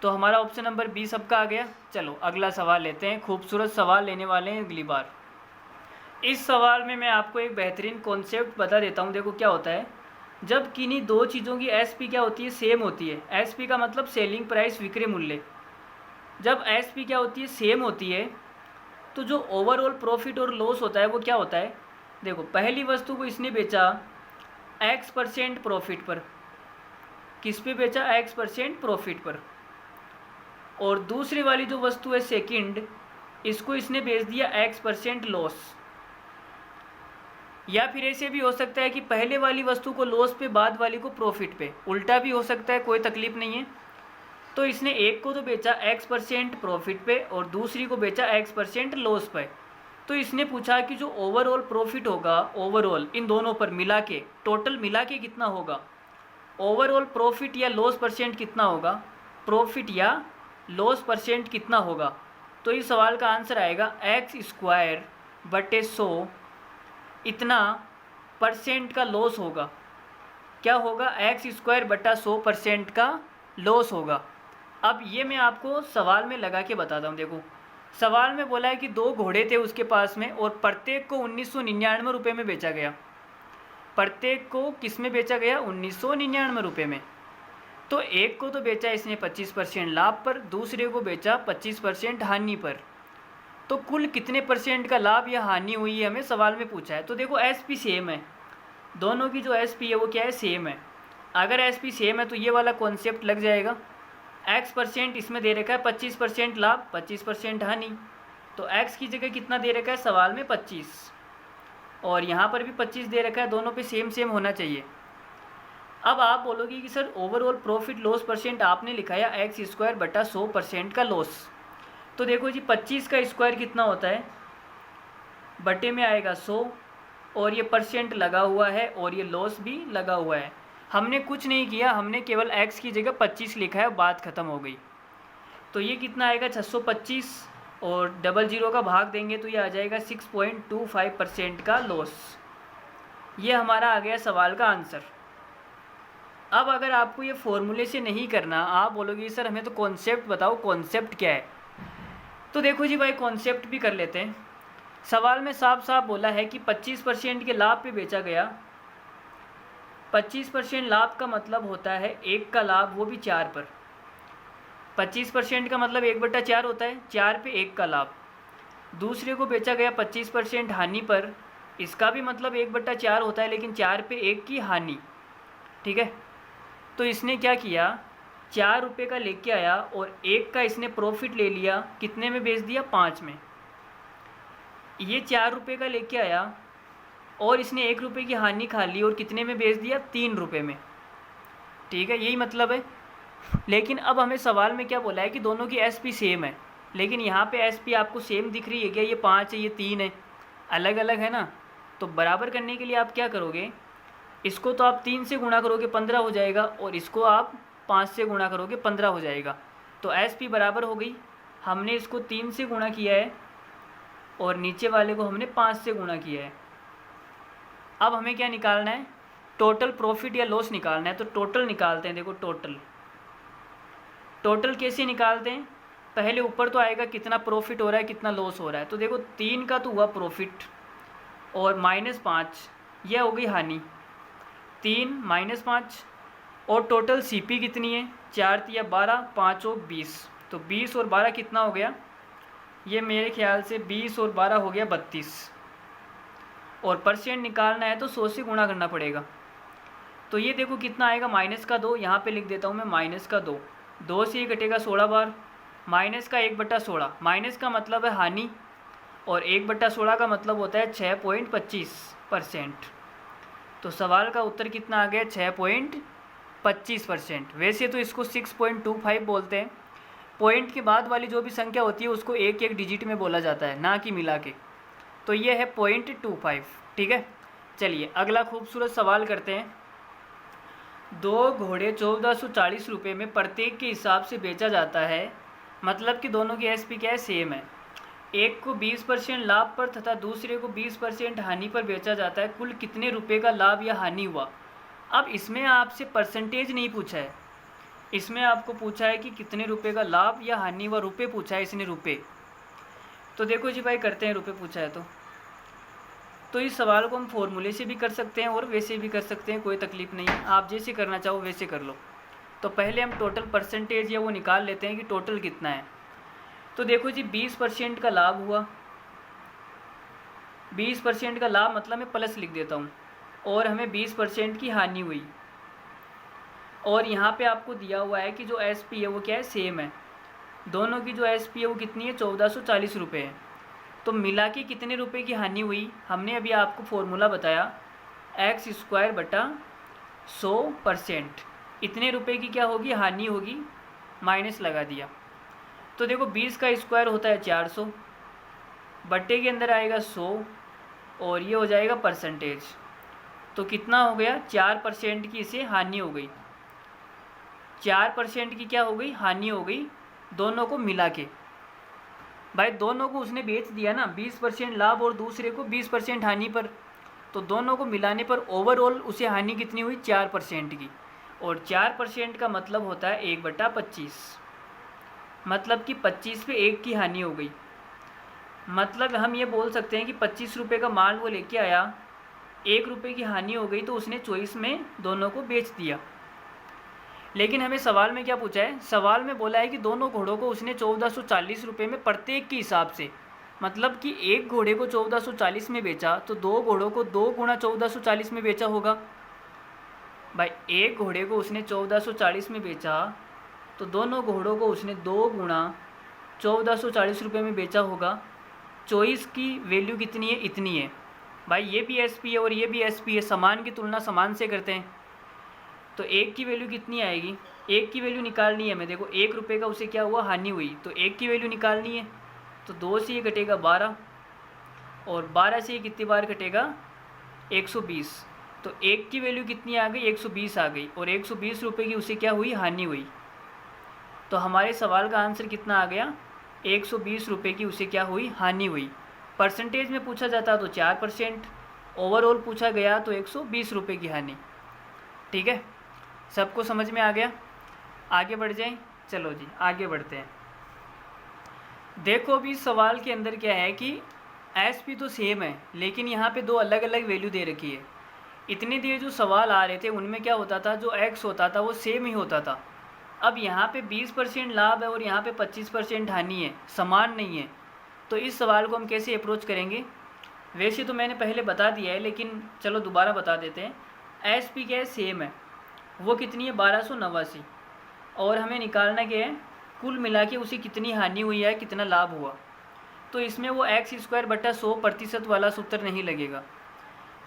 तो हमारा ऑप्शन नंबर बी सबका आ गया। चलो अगला सवाल लेते हैं, खूबसूरत सवाल लेने वाले हैं अगली बार। इस सवाल में मैं आपको एक बेहतरीन कॉन्सेप्ट बता देता हूँ। देखो क्या होता है, जब किन्हीं दो चीज़ों की एसपी क्या होती है, सेम होती है। एसपी का मतलब सेलिंग प्राइस, विक्रय मूल्य। जब एसपी क्या होती है, सेम होती है, तो जो ओवरऑल प्रॉफिट और लॉस होता है वो क्या होता है। देखो पहली वस्तु को इसने बेचा X% प्रॉफिट पर, किस पे बेचा, X% प्रॉफिट पर, और दूसरी वाली जो वस्तु है सेकंड, इसको इसने बेच दिया X% लॉस। या फिर ऐसे भी हो सकता है कि पहले वाली वस्तु को लॉस पे, बाद वाली को प्रॉफिट पे, उल्टा भी हो सकता है, कोई तकलीफ नहीं है। तो इसने एक को तो बेचा X% प्रॉफिट पे और दूसरी को बेचा X% लॉस पे। तो इसने पूछा कि जो ओवरऑल प्रॉफिट होगा, ओवरऑल इन दोनों पर मिला के, टोटल मिला के कितना होगा, ओवरऑल प्रॉफिट या लॉस परसेंट कितना होगा, प्रॉफिट या लॉस परसेंट कितना होगा। तो इस सवाल का आंसर आएगा X²/100, इतना परसेंट का लॉस होगा। क्या होगा, X²/100% का लॉस होगा। अब ये मैं आपको सवाल में लगा के बताता हूँ। देखो सवाल में बोला है कि 2 घोड़े थे उसके पास में, और प्रत्येक को 1999 रुपये में बेचा गया। प्रत्येक को किस में बेचा गया, 1999 रुपये में। तो एक को तो बेचा इसने 25% लाभ पर, दूसरे को बेचा 25% हानि पर। तो कुल कितने परसेंट का लाभ या हानि हुई है, हमें सवाल में पूछा है। तो देखो एसपी सेम है, दोनों की जो एसपी है वो क्या है, सेम है। अगर एसपी सेम है तो ये वाला कॉन्सेप्ट लग जाएगा। X% इसमें दे रखा है 25% लाभ, 25% हानि, तो X की जगह कितना दे रखा है सवाल में, 25, और यहाँ पर भी 25 दे रखा है, दोनों पे सेम सेम होना चाहिए। अब आप बोलोगे कि sir overall profit loss percent आपने लिखा है X²/100% का लॉस। तो देखो जी 25 का स्क्वायर कितना होता है, बटे में आएगा 100, और ये परसेंट लगा हुआ है और ये लॉस भी लगा हुआ है। हमने कुछ नहीं किया, हमने केवल x की जगह 25 लिखा है, बात ख़त्म हो गई। तो ये कितना आएगा 625, और 00 का भाग देंगे तो ये आ जाएगा 6.25% का लॉस। ये हमारा आ गया सवाल का आंसर। अब अगर आपको ये फॉर्मूले से नहीं करना, आप बोलोगे सर हमें तो कॉन्सेप्ट बताओ, कॉन्सेप्ट क्या है। तो देखो जी भाई कॉन्सेप्ट भी कर लेते हैं। सवाल में साफ साफ बोला है कि 25% के लाभ पे बेचा गया। 25% लाभ का मतलब होता है एक का लाभ, वो भी 4 पर। 25% का मतलब 1/4 होता है, 4 पे 1 का लाभ। दूसरे को बेचा गया 25% हानि पर, इसका भी मतलब 1/4 होता है, लेकिन 4 पे 1 की हानि। ठीक है, तो इसने क्या किया, 4 रुपये का लेके आया और 1 का इसने प्रॉफिट ले लिया, कितने में बेच दिया, 5 में। ये 4 रुपये का लेके आया और इसने 1 रुपये की हानि खा ली और कितने में बेच दिया, 3 रुपये में। ठीक है, यही मतलब है। लेकिन अब हमें सवाल में क्या बोला है कि दोनों की एसपी सेम है, लेकिन यहाँ पे एस पी आपको सेम दिख रही है क्या? ये 5 है, ये 3 है, अलग अलग है ना। तो बराबर करने के लिए आप क्या करोगे, इसको तो आप 3 से गुणा करोगे 15 हो जाएगा, और इसको आप 5 से गुणा करोगे 15 हो जाएगा। तो एस पी बराबर हो गई, हमने इसको 3 से गुणा किया है और नीचे वाले को हमने 5 से गुणा किया है। अब हमें क्या निकालना है, टोटल प्रॉफिट या लॉस निकालना है। तो टोटल निकालते हैं। देखो टोटल कैसे निकालते हैं, पहले ऊपर तो आएगा कितना प्रॉफिट हो रहा है कितना लॉस हो रहा है। तो देखो 3 का तो हुआ प्रॉफिट और -5 यह हो गई हानि, 3 -5 और टोटल सीपी कितनी है, 4 या 12, 5 और 20। तो 20 और 12 कितना हो गया, ये मेरे ख्याल से 20 और 12 हो गया 32। और परसेंट निकालना है तो 100 से गुणा करना पड़ेगा। तो ये देखो कितना आएगा, -2, यहाँ पे लिख देता हूँ मैं -2, 2 से ये कटेगा 16 बार, -1/16, माइनस का मतलब है हानि और 1/16 का मतलब होता है 6.25%। तो सवाल का उत्तर कितना आ गया, 6.25%। वैसे तो इसको 6.25 बोलते हैं, पॉइंट के बाद वाली जो भी संख्या होती है उसको एक एक डिजिट में बोला जाता है, ना कि मिला के। तो ये है 0.25, ठीक है। चलिए अगला खूबसूरत सवाल करते हैं। 2 घोड़े 1440 रुपये में प्रत्येक के हिसाब से बेचा जाता है, मतलब कि दोनों की एसपी क्या है, सेम है। एक को 20% लाभ पर तथा दूसरे को 20% हानि पर बेचा जाता है। कुल कितने रुपए का लाभ या हानि हुआ। अब इसमें आपसे परसेंटेज नहीं पूछा है, इसमें आपको पूछा है कि कितने रुपए का लाभ या हानि हुआ, रुपए पूछा है इसने, रुपए। तो देखो जी भाई करते हैं, रुपए पूछा है तो इस सवाल को हम फॉर्मूले से भी कर सकते हैं और वैसे भी कर सकते हैं, कोई तकलीफ़ नहीं है, आप जैसे करना चाहो वैसे कर लो। तो पहले हम टोटल परसेंटेज या वो निकाल लेते हैं कि टोटल कितना है। तो देखो जी 20% का लाभ हुआ, 20% का लाभ मतलब मैं प्लस लिख देता हूँ, और हमें 20% की हानि हुई। और यहाँ पे आपको दिया हुआ है कि जो एसपी है वो क्या है, सेम है। दोनों की जो एसपी है वो कितनी है, 1440 रुपये है। तो मिला के कितने रुपए की हानि हुई, हमने अभी आपको फॉर्मूला बताया, x² बटा 100%। इतने रुपए की क्या होगी, हानि होगी, माइनस लगा दिया। तो देखो 20 का स्क्वायर होता है 400, बट्टे के अंदर आएगा 100 और ये हो जाएगा परसेंटेज। तो कितना हो गया, 4% की इसे हानि हो गई, 4% की क्या हो गई, हानि हो गई, दोनों को मिला के। भाई दोनों को उसने बेच दिया ना, 20% लाभ और दूसरे को 20% हानि पर। तो दोनों को मिलाने पर ओवरऑल उसे हानि कितनी हुई, 4% की। और 4% का मतलब होता है 1/25, मतलब कि 25 पे 1 की हानि हो गई। मतलब हम ये बोल सकते हैं कि 25 रुपये का माल वो लेके आया, 1 रुपये की हानि हो गई, तो उसने चॉइस में दोनों को बेच दिया। लेकिन हमें सवाल में क्या पूछा है, सवाल में बोला है कि दोनों घोड़ों को उसने 1440 रुपये में प्रत्येक के हिसाब से, मतलब कि एक घोड़े को 1440 में बेचा तो 2 घोड़ों को 2 गुणा 1440 में बेचा होगा। भाई एक घोड़े को उसने 1440 में बेचा तो दोनों घोड़ों को उसने 2 गुणा 1440 रुपये में बेचा होगा। चॉइस की वैल्यू कितनी है, इतनी है। भाई ये भी एसपी है और ये भी एसपी है, समान की तुलना समान से करते हैं। तो 1 की वैल्यू कितनी आएगी, 1 की वैल्यू निकालनी है हमें। देखो 1 रुपये का उसे क्या हुआ, हानि हुई, तो 1 की वैल्यू निकालनी है। तो 2 से ये कटेगा 12 और 12 से ये कितनी बार कटेगा, 120। तो 1 की वैल्यू कितनी आ गई, 120 आ गई, और 120 रुपये की उसे क्या हुई, हानि हुई। तो हमारे सवाल का आंसर कितना आ गया, 120 रुपये की उसे क्या हुई, हानि हुई। परसेंटेज में पूछा जाता तो 4%, ओवरऑल पूछा गया तो 120 रुपये की हानि। ठीक है, सबको समझ में आ गया। आगे बढ़ जाएं, चलो जी आगे बढ़ते हैं। देखो अभी सवाल के अंदर क्या है कि एसपी तो सेम है, लेकिन यहाँ पे 2 अलग अलग वैल्यू दे रखी है। इतने देर जो सवाल आ रहे थे उनमें क्या होता था, जो एक्स होता था वो सेम ही होता था। अब यहाँ पे 20% लाभ है और यहाँ पे 25% हानि है, समान नहीं है। तो इस सवाल को हम कैसे अप्रोच करेंगे, वैसे तो मैंने पहले बता दिया है, लेकिन चलो दोबारा बता देते हैं। एसपी क्या है, सेम है, वो कितनी है, 1289, और हमें निकालना क्या है, कुल मिला के उसे कितनी हानि हुई है, कितना लाभ हुआ। तो इसमें वो x² बटा 100% वाला सूत्र नहीं लगेगा।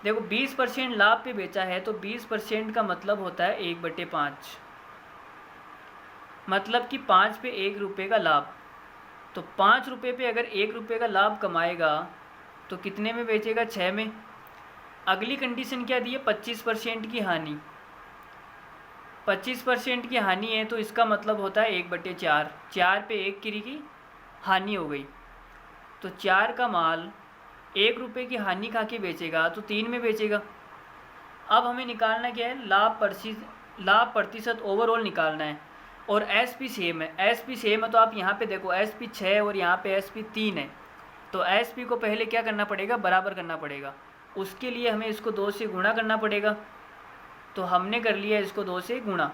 देखो 20% लाभ पे बेचा है तो 20% का मतलब होता है 1/5, मतलब कि 5 पे 1 रुपये का लाभ। तो 5 रुपये पे अगर 1 रुपये का लाभ कमाएगा तो कितने में बेचेगा? 6 में। अगली कंडीशन क्या दी है? 25% की हानि। 25% की हानि है तो इसका मतलब होता है 1/4। 4 पे 1 की हानि हो गई, तो 4 का माल 1 रुपये की हानि खा के बेचेगा तो 3 में बेचेगा। अब हमें निकालना क्या है? लाभ प्रतिशत ओवरऑल निकालना है। और एसपी सेम है, एसपी सेम है तो आप यहाँ पे देखो एसपी 6 और यहाँ पे एसपी 3 है, तो एसपी को पहले क्या करना पड़ेगा? बराबर करना पड़ेगा। उसके लिए हमें इसको 2 से गुणा करना पड़ेगा, तो हमने कर लिया इसको 2 से गुणा।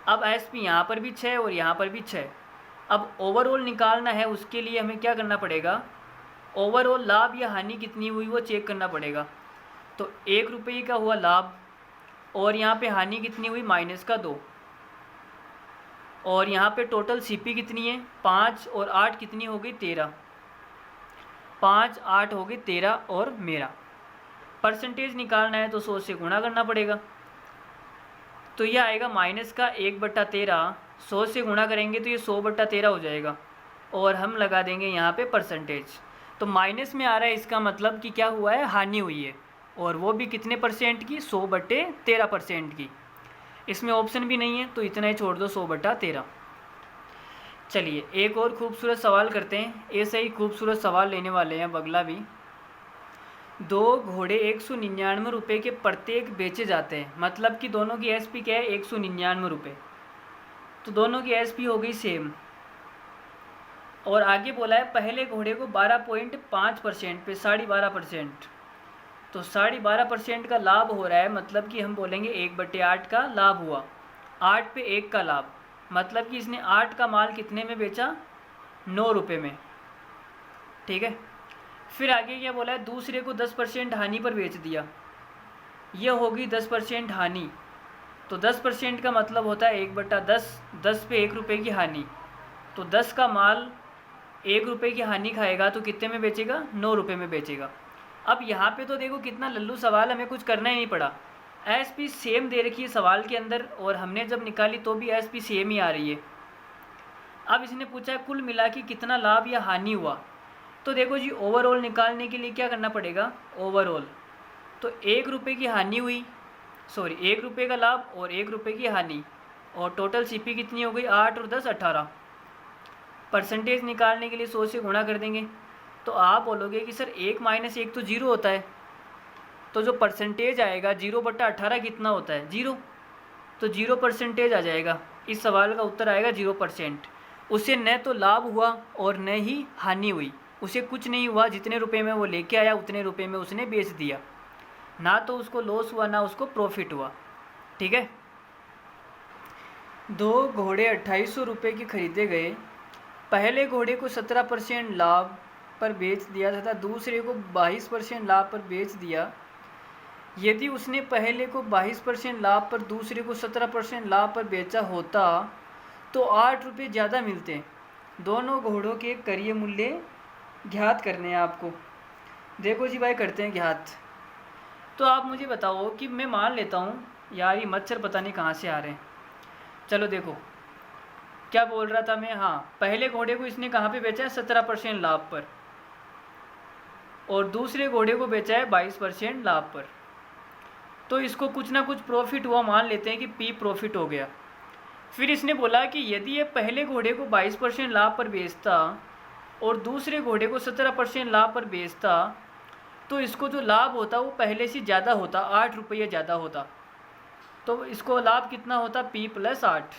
अब एसपी यहाँ पर भी 6 और यहाँ पर भी 6। अब ओवरऑल निकालना है, उसके लिए हमें क्या करना पड़ेगा? ओवरऑल लाभ या हानि कितनी हुई वो चेक करना पड़ेगा। तो 1 रुपये का हुआ लाभ और यहाँ पे हानि कितनी हुई? -2। और यहाँ पे टोटल सीपी कितनी है? 5 और 8 कितनी हो गई? 13। 5 8 हो गई 13। और मेरा परसेंटेज निकालना है तो 100 से गुणा करना पड़ेगा, तो यह आएगा माइनस का 1/13। 100 से गुणा करेंगे तो ये 100/13 हो जाएगा और हम लगा देंगे यहाँ पे परसेंटेज। तो माइनस में आ रहा है, इसका मतलब कि क्या हुआ है? हानि हुई है, और वो भी कितने परसेंट की? 100/13% की। इसमें ऑप्शन भी नहीं है तो इतना ही छोड़ दो, 100/13। चलिए एक और खूबसूरत सवाल करते हैं। ऐसे ही खूबसूरत सवाल लेने वाले हैं अगला भी। 2 घोड़े 199 रुपये के प्रत्येक बेचे जाते हैं, मतलब कि दोनों की एसपी क्या है? 199 रुपये। तो दोनों की एसपी हो गई सेम। और आगे बोला है पहले घोड़े को 12.5% पे 12.5%, तो 12.5% का लाभ हो रहा है, मतलब कि हम बोलेंगे 1/8 का लाभ हुआ। 8 पे 1 का लाभ, मतलब कि इसने 8 का माल कितने में बेचा? 9 रुपये में। ठीक है। फिर आगे क्या बोला है? दूसरे को 10% हानि पर बेच दिया, यह होगी 10% हानि। तो 10% का मतलब होता है 1/10। 10 पे 1 रुपये की हानि, तो 10 का माल 1 रुपये की हानि खाएगा तो कितने में बेचेगा? 9 रुपये में बेचेगा। अब यहाँ पे तो देखो कितना लल्लू सवाल, हमें कुछ करना ही नहीं पड़ा। एसपी सेम दे रखी है सवाल के अंदर, और हमने जब निकाली तो भी एसपी सेम ही आ रही है। अब इसने पूछा है कुल मिला के कितना लाभ या हानि हुआ। तो देखो जी, ओवरऑल निकालने के लिए क्या करना पड़ेगा? ओवरऑल। तो 1 रुपये की हानि हुई, 1 रुपये का लाभ और 1 रुपये की हानि, और टोटल सीपी कितनी हो गई? 8 और 10 18। परसेंटेज निकालने के लिए 100 से गुणा कर देंगे। तो आप बोलोगे कि सर 1 - 1 तो 0 होता है, तो जो परसेंटेज आएगा 0/18 कितना होता है? 0। तो 0 परसेंटेज आ जाएगा। इस सवाल का उत्तर आएगा 0%। उसे न तो लाभ हुआ और न ही हानि हुई, उसे कुछ नहीं हुआ। जितने रुपए में वो लेके आया उतने रुपए में उसने बेच दिया, ना तो उसको लॉस हुआ ना उसको प्रॉफिट हुआ। ठीक है। 2 घोड़े 2800 रुपये के खरीदे गए। पहले घोड़े को 17% लाभ पर बेच दिया तथा दूसरे को 22% लाभ पर बेच दिया। यदि उसने पहले को 22% लाभ पर दूसरे को 17% लाभ पर बेचा होता तो 8 रुपये ज़्यादा मिलते। दोनों घोड़ों के क्रय मूल्य ज्ञात करने हैं आपको। देखो जी भाई, करते हैं ज्ञात। तो आप मुझे बताओ कि मैं मान लेता हूँ यार ये मच्छर पता नहीं कहाँ से आ रहे हैं। चलो देखो क्या बोल रहा था मैं। हाँ, पहले घोड़े को इसने कहाँ पे बेचा है? 17% लाभ पर, और दूसरे घोड़े को बेचा है 22% लाभ पर। तो इसको कुछ ना कुछ प्रॉफिट हुआ, मान लेते हैं कि पी प्रॉफिट हो गया। फिर इसने बोला कि यदि ये पहले घोड़े को 22% लाभ पर बेचता और दूसरे घोड़े को 17% लाभ पर बेचता तो इसको जो लाभ होता वो पहले से ज़्यादा होता, 8 रुपये ज़्यादा होता। तो इसको लाभ कितना होता? P + 8।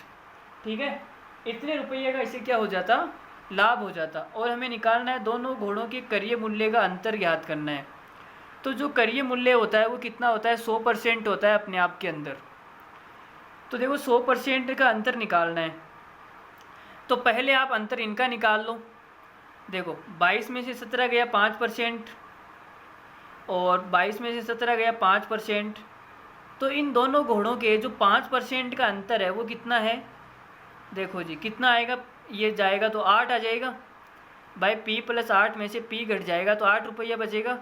ठीक है। इतने रुपये का इसे क्या हो जाता? लाभ हो जाता। और हमें निकालना है दोनों घोड़ों के क्रय मूल्य का अंतर ज्ञात करना है। तो जो क्रय मूल्य होता है वो कितना होता है? 100% होता है अपने आप के अंदर। तो देखो 100% का अंतर निकालना है, तो पहले आप अंतर इनका निकाल लो। देखो 22 में से 17 गया 5%, और 22 में से 17 गया 5%। तो इन दोनों घोड़ों के जो 5% का अंतर है वो कितना है? देखो जी कितना आएगा? ये जाएगा तो 8 आ जाएगा भाई। P + 8 में से P घट जाएगा तो 8 रुपया बचेगा।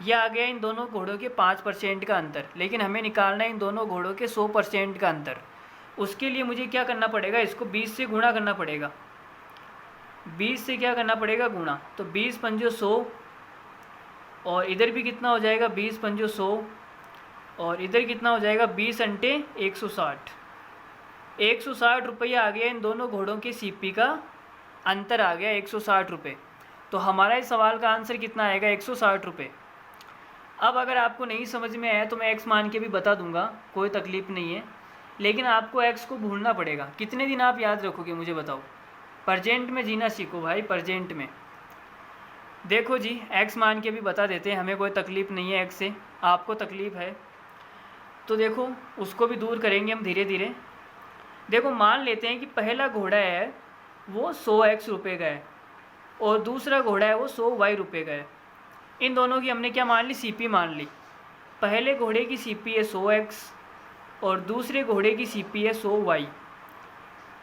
यह आ गया इन दोनों घोड़ों के 5% का अंतर। लेकिन हमें निकालना है इन दोनों घोड़ों के 100% का अंतर। उसके लिए मुझे क्या करना पड़ेगा? इसको 20 से गुणा करना पड़ेगा। 20 से क्या करना पड़ेगा, गुणा। तो 20 पंजो 100, और इधर भी कितना हो जाएगा, 20 पंजो 100, और इधर कितना हो जाएगा, 20 अंटे 160। 160 रुपया आ गया इन दोनों घोड़ों के सीपी का अंतर आ गया 160 रुपये। तो हमारा इस सवाल का आंसर कितना आएगा, 160 रुपये। अब अगर आपको नहीं समझ में आया तो मैं एक्स मान के भी बता दूंगा, कोई तकलीफ़ नहीं है, लेकिन आपको एक्स को भूलना पड़ेगा। कितने दिन आप याद रखोगे मुझे बताओ। प्रजेंट में जीना सीखो भाई, प्रजेंट में। देखो जी, एक्स मान के भी बता देते हैं, हमें कोई तकलीफ़ नहीं है एक्स से, आपको तकलीफ़ है तो देखो उसको भी दूर करेंगे हम धीरे धीरे। देखो मान लेते हैं कि पहला घोड़ा है वो 100x रुपये का है और दूसरा घोड़ा है वो 100y रुपये का है। इन दोनों की हमने क्या मान ली, सीपी मान ली। पहले घोड़े की सीपी है 100x और दूसरे घोड़े की सीपी है 100y।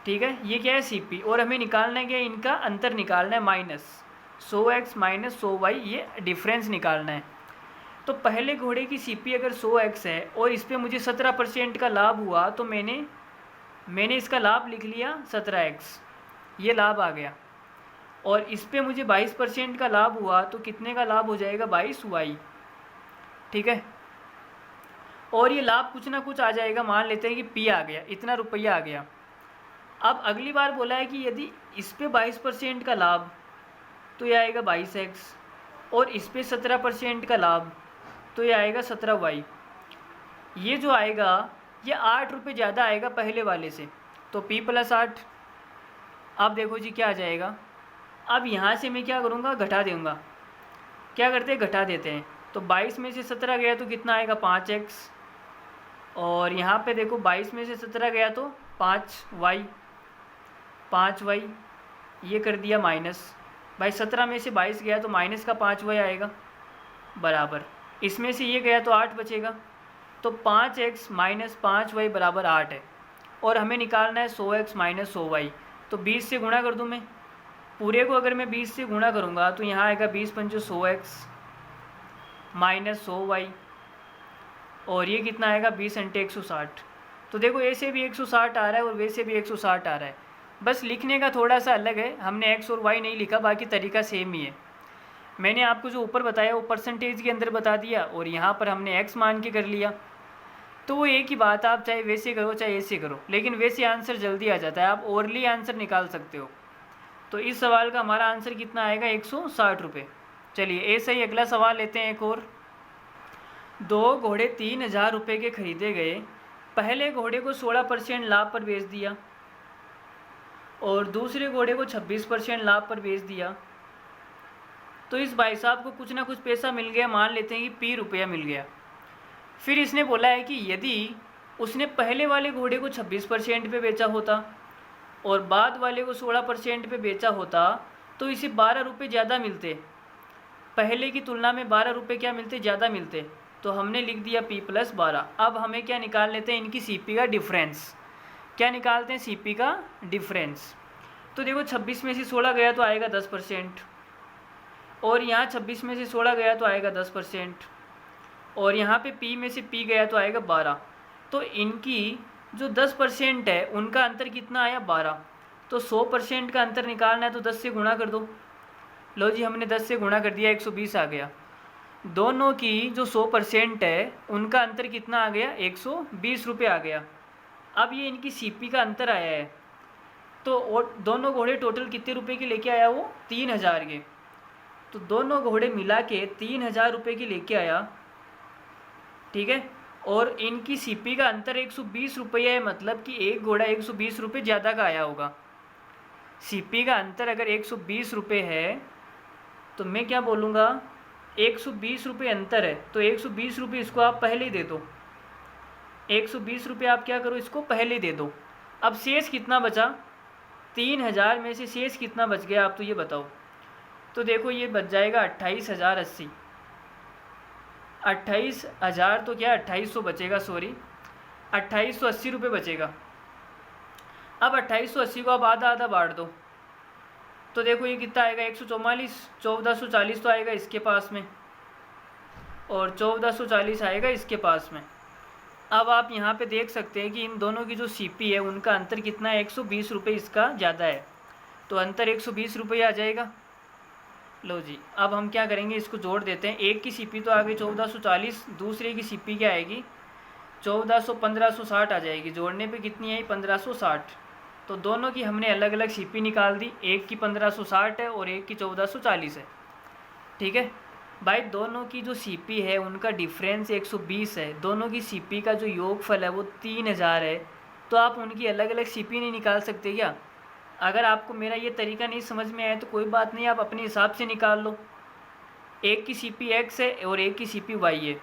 ठीक है, ये क्या है, सीपी। और हमें निकालना है क्या, इनका अंतर निकालना है, माइनस 100x माइनस 100y, ये डिफरेंस निकालना है। तो पहले घोड़े की सीपी अगर 100x है और इस पर मुझे 17% का लाभ हुआ तो मैंने इसका लाभ लिख लिया 17x, ये लाभ आ गया। और इस पे मुझे 22% का लाभ हुआ तो कितने का लाभ हो जाएगा, 22y। ठीक है, और ये लाभ कुछ ना कुछ आ जाएगा, मान लेते हैं कि p आ गया, इतना रुपया आ गया। अब अगली बार बोला है कि यदि इस पे 22% का लाभ तो ये आएगा 22x, और इस पे 17% का लाभ तो ये आएगा 17y। ये जो आएगा ये 8 रुपये ज़्यादा आएगा पहले वाले से, तो p + 8। अब देखो जी क्या आ जाएगा। अब यहाँ से मैं क्या करूँगा, घटा दूँगा। क्या करते हैं, घटा देते हैं। तो 22 में से 17 गया तो कितना आएगा, 5x, और यहाँ पे देखो 22 में से 17 गया तो 5y, ये कर दिया माइनस। भाई 17 में से 22 गया तो माइनस का 5y आएगा, बराबर इसमें से ये गया तो 8 बचेगा। तो 5x माइनस 5y बराबर 8 है, और हमें निकालना है 100x माइनस 100y। तो 20 से गुणा कर दूँ मैं, पूरे को अगर मैं 20 से गुणा करूँगा तो यहाँ आएगा 20 पंचो 100x माइनस 100y, और ये कितना आएगा, 20 अंटे 160। तो देखो ऐसे भी 160 आ रहा है और वैसे भी 160 आ रहा है, बस लिखने का थोड़ा सा अलग है, हमने x और y नहीं लिखा, बाकी तरीका सेम ही है। मैंने आपको जो ऊपर बताया वो परसेंटेज के अंदर बता दिया और यहाँ पर हमने x मान के कर लिया। तो वो एक ही बात, आप चाहे वैसे करो चाहे ऐसे करो, लेकिन वैसे आंसर जल्दी आ जाता है, आप ओरली आंसर निकाल सकते हो। तो इस सवाल का हमारा आंसर कितना आएगा, 160 रुपये। चलिए ऐसे ही अगला सवाल लेते हैं एक और। 2 घोड़े 3000 रुपये के खरीदे गए। पहले घोड़े को 16% लाभ पर बेच दिया और दूसरे घोड़े को 26% लाभ पर बेच दिया। तो इस भाई साहब को कुछ ना कुछ पैसा मिल गया, मान लेते हैं कि p रुपया मिल गया। फिर इसने बोला है कि यदि उसने पहले वाले घोड़े को 26% पे बेचा होता और बाद वाले को 16% पे बेचा होता तो इसे 12 रुपये ज़्यादा मिलते, पहले की तुलना में 12 रुपये क्या मिलते, ज़्यादा मिलते। तो हमने लिख दिया p + 12। अब हमें क्या निकाल लेते हैं, इनकी सीपी का डिफरेंस। क्या निकालते हैं, सीपी का डिफरेंस। तो देखो 26 में से 16 गया तो आएगा 10%, और यहाँ 26 में से 16 गया तो आएगा 10%, और यहाँ पे p में से p गया तो आएगा 12। तो इनकी जो 10% है उनका अंतर कितना आया, 12। तो 100% का अंतर निकालना है तो 10 से गुणा कर दो। लो जी, हमने 10 से गुणा कर दिया, 120 आ गया। दोनों की जो 100% है उनका अंतर कितना आ गया, 120 रुपये आ गया। अब ये इनकी सीपी का अंतर आया है, तो दोनों घोड़े टोटल कितने रुपए के लेके आया, वो 3000 के। तो दोनों घोड़े मिला के 3000 रुपये की लेके आया, ठीक है। और इनकी सीपी का अंतर 120 रुपये है, मतलब कि एक घोड़ा 120 रुपये ज़्यादा का आया होगा। सीपी का अंतर अगर 120 रुपये है तो मैं क्या बोलूँगा, 120 रुपये अंतर है तो 120 रुपये इसको आप पहले ही दे दो। 120 रुपये आप क्या करो, इसको पहले दे दो। अब शेष कितना बचा, 3000 में से शेष कितना बच गया, आप तो ये बताओ। तो देखो ये बच जाएगा 28,080। 28,000 तो क्या 2800 बचेगा, सॉरी 2880 रुपये बचेगा। अब 2880 को आप आधा आधा बांट दो तो देखो ये कितना आएगा, 144। 1440 तो आएगा इसके पास में और 1440 आएगा इसके पास में। अब आप यहाँ पे देख सकते हैं कि इन दोनों की जो सीपी है उनका अंतर कितना है, 120 रुपये इसका ज़्यादा है। तो अंतर 120 रुपये आ जाएगा। लो जी, अब हम क्या करेंगे, इसको जोड़ देते हैं। एक की सीपी तो आ गई 1440, दूसरे की सीपी क्या आएगी 1560 आ जाएगी। जोड़ने पे कितनी आई 1560। तो दोनों की हमने अलग अलग सीपी निकाल दी, एक की 1560 है और एक की 1440 है। ठीक है भाई, दोनों की जो सीपी है उनका डिफरेंस 120 है। दोनों की सीपी का जो योगफल है वो 3000 है। तो आप उनकी अलग अलग सीपी नहीं निकाल सकते क्या? अगर आपको मेरा ये तरीका नहीं समझ में आया तो कोई बात नहीं, आप अपने हिसाब से निकाल लो। एक की सीपी एक्स है और एक की सीपी वाई है,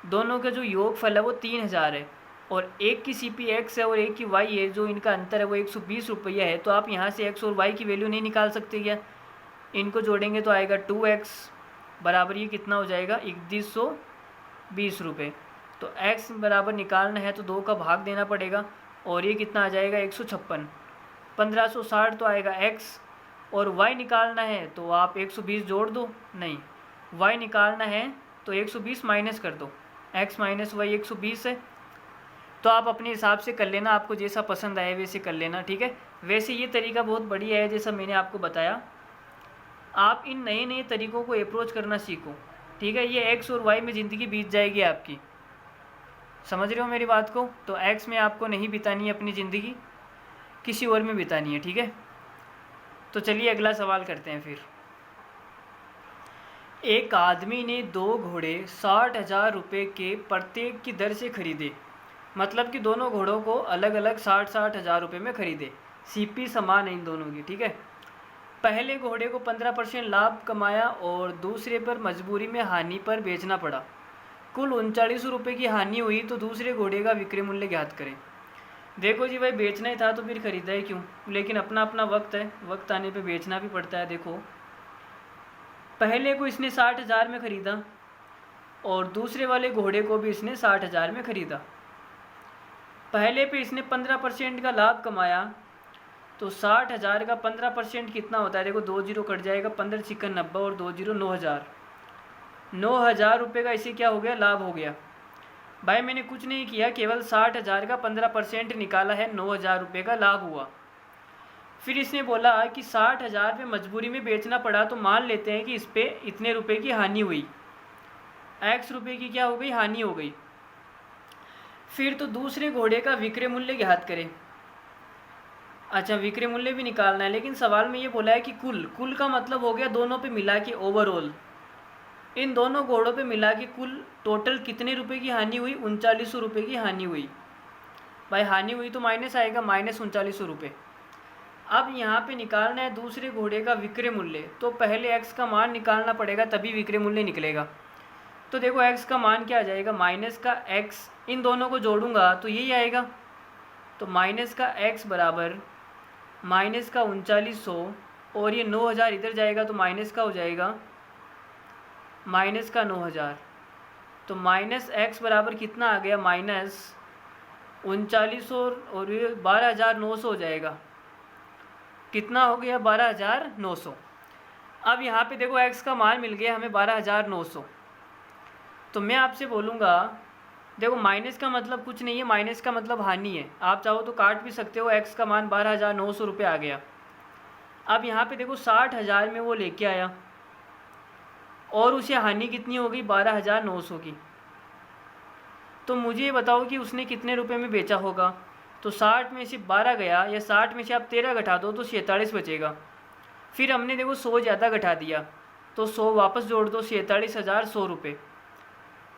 दोनों का जो योगफल है वो 3000 है। और एक की सीपी एक्स है और एक की वाई है, जो इनका अंतर है वो 120 रुपये है। तो आप यहाँ से एक्स और वाई की वैल्यू नहीं निकाल सकते क्या? इनको जोड़ेंगे तो आएगा 2x बराबर ये कितना हो जाएगा 3120 रुपये। तो x बराबर निकालना है तो 2 का भाग देना पड़ेगा और ये कितना आ जाएगा 156। 1560 तो आएगा x, और y निकालना है तो आप 120 जोड़ दो, नहीं y निकालना है तो 120 माइनस कर दो, x माइनस वाई 120 है। तो आप अपने हिसाब से कर लेना, आपको जैसा पसंद आए वैसे कर लेना। ठीक है, वैसे ये तरीका बहुत बढ़िया है जैसा मैंने आपको बताया। आप इन नए नए तरीक़ों को अप्रोच करना सीखो। ठीक है, ये एक्स और वाई में ज़िंदगी बीत जाएगी आपकी। समझ रहे हो मेरी बात को? तो एक्स में आपको नहीं बितानी है अपनी ज़िंदगी, किसी और में बितानी है। ठीक है, तो चलिए अगला सवाल करते हैं फिर। एक आदमी ने 2 घोड़े 60,000 रुपये के प्रत्येक की दर से खरीदे। मतलब कि दोनों घोड़ों को अलग अलग 60,000 रुपये में खरीदे। सीपी समान है इन दोनों की। ठीक है, पहले घोड़े को 15% लाभ कमाया और दूसरे पर मजबूरी में हानि पर बेचना पड़ा। कुल 39 रुपये की हानि हुई, तो दूसरे घोड़े का विक्रय मूल्य ज्ञात करें। देखो जी भाई, बेचना ही था तो फिर खरीदा ही क्यों? लेकिन अपना अपना वक्त है, वक्त आने पे बेचना भी पड़ता है। देखो, पहले को इसने 60,000 में ख़रीदा और दूसरे वाले घोड़े को भी इसने 60,000 में ख़रीदा। पहले पे इसने 15% का लाभ कमाया, तो 60,000 का 15% कितना होता है? देखो 2 जीरो कट जाएगा, 15 चिकन 90 और 2 जीरो 9,000। 9,000 रुपये का इसे क्या हो गया? लाभ हो गया। भाई मैंने कुछ नहीं किया, केवल 60,000 का 15% निकाला है, 9,000 रुपये का लाभ हुआ। फिर इसने बोला कि 60,000 पे मजबूरी में बेचना पड़ा, तो मान लेते हैं कि इस पर इतने रुपए की हानि हुई, x रुपये की क्या हो गई? हानि हो गई। फिर तो दूसरे घोड़े का विक्रय मूल्य ज्ञात करें। अच्छा, विक्रय मूल्य भी निकालना है, लेकिन सवाल में ये बोला है कि कुल का मतलब हो गया दोनों पे मिला के ओवरऑल। इन दोनों घोड़ों पे मिला के कुल टोटल कितने रुपए की हानि हुई? 3900 रुपये की हानि हुई। भाई हानि हुई तो माइनस आएगा, माइनस 3900 रुपये। अब यहाँ पे निकालना है दूसरे घोड़े का विक्रय मूल्य, तो पहले x का मान निकालना पड़ेगा तभी विक्रय मूल्य निकलेगा। तो देखो x का मान क्या आ जाएगा? माइनस का x, इन दोनों को जोड़ूंगा तो यही आएगा। तो माइनस का x बराबर माइनस का 3900, और ये 9,000 इधर जाएगा तो माइनस का हो जाएगा माइनस का 9,000। तो माइनस x बराबर कितना आ गया? माइनस 3900 और ये 12,900 हो जाएगा। कितना हो गया? 12,900। अब यहाँ पे देखो x का मान मिल गया हमें 12,900। तो मैं आपसे बोलूँगा, देखो माइनस का मतलब कुछ नहीं है, माइनस का मतलब हानि है। आप चाहो तो काट भी सकते हो। x का मान 12,900 रुपये आ गया। अब यहाँ पे देखो 60,000 में वो लेके आया और उसे हानि कितनी हो गई? 12,900 की। तो मुझे ये बताओ कि उसने कितने रुपए में बेचा होगा? तो 60 में से 12 गया, या 60 में से आप 13 घटा दो तो 46 बचेगा। फिर हमने देखो 100 ज़्यादा घटा दिया, तो 100 वापस जोड़ दो, 47,100 रुपये।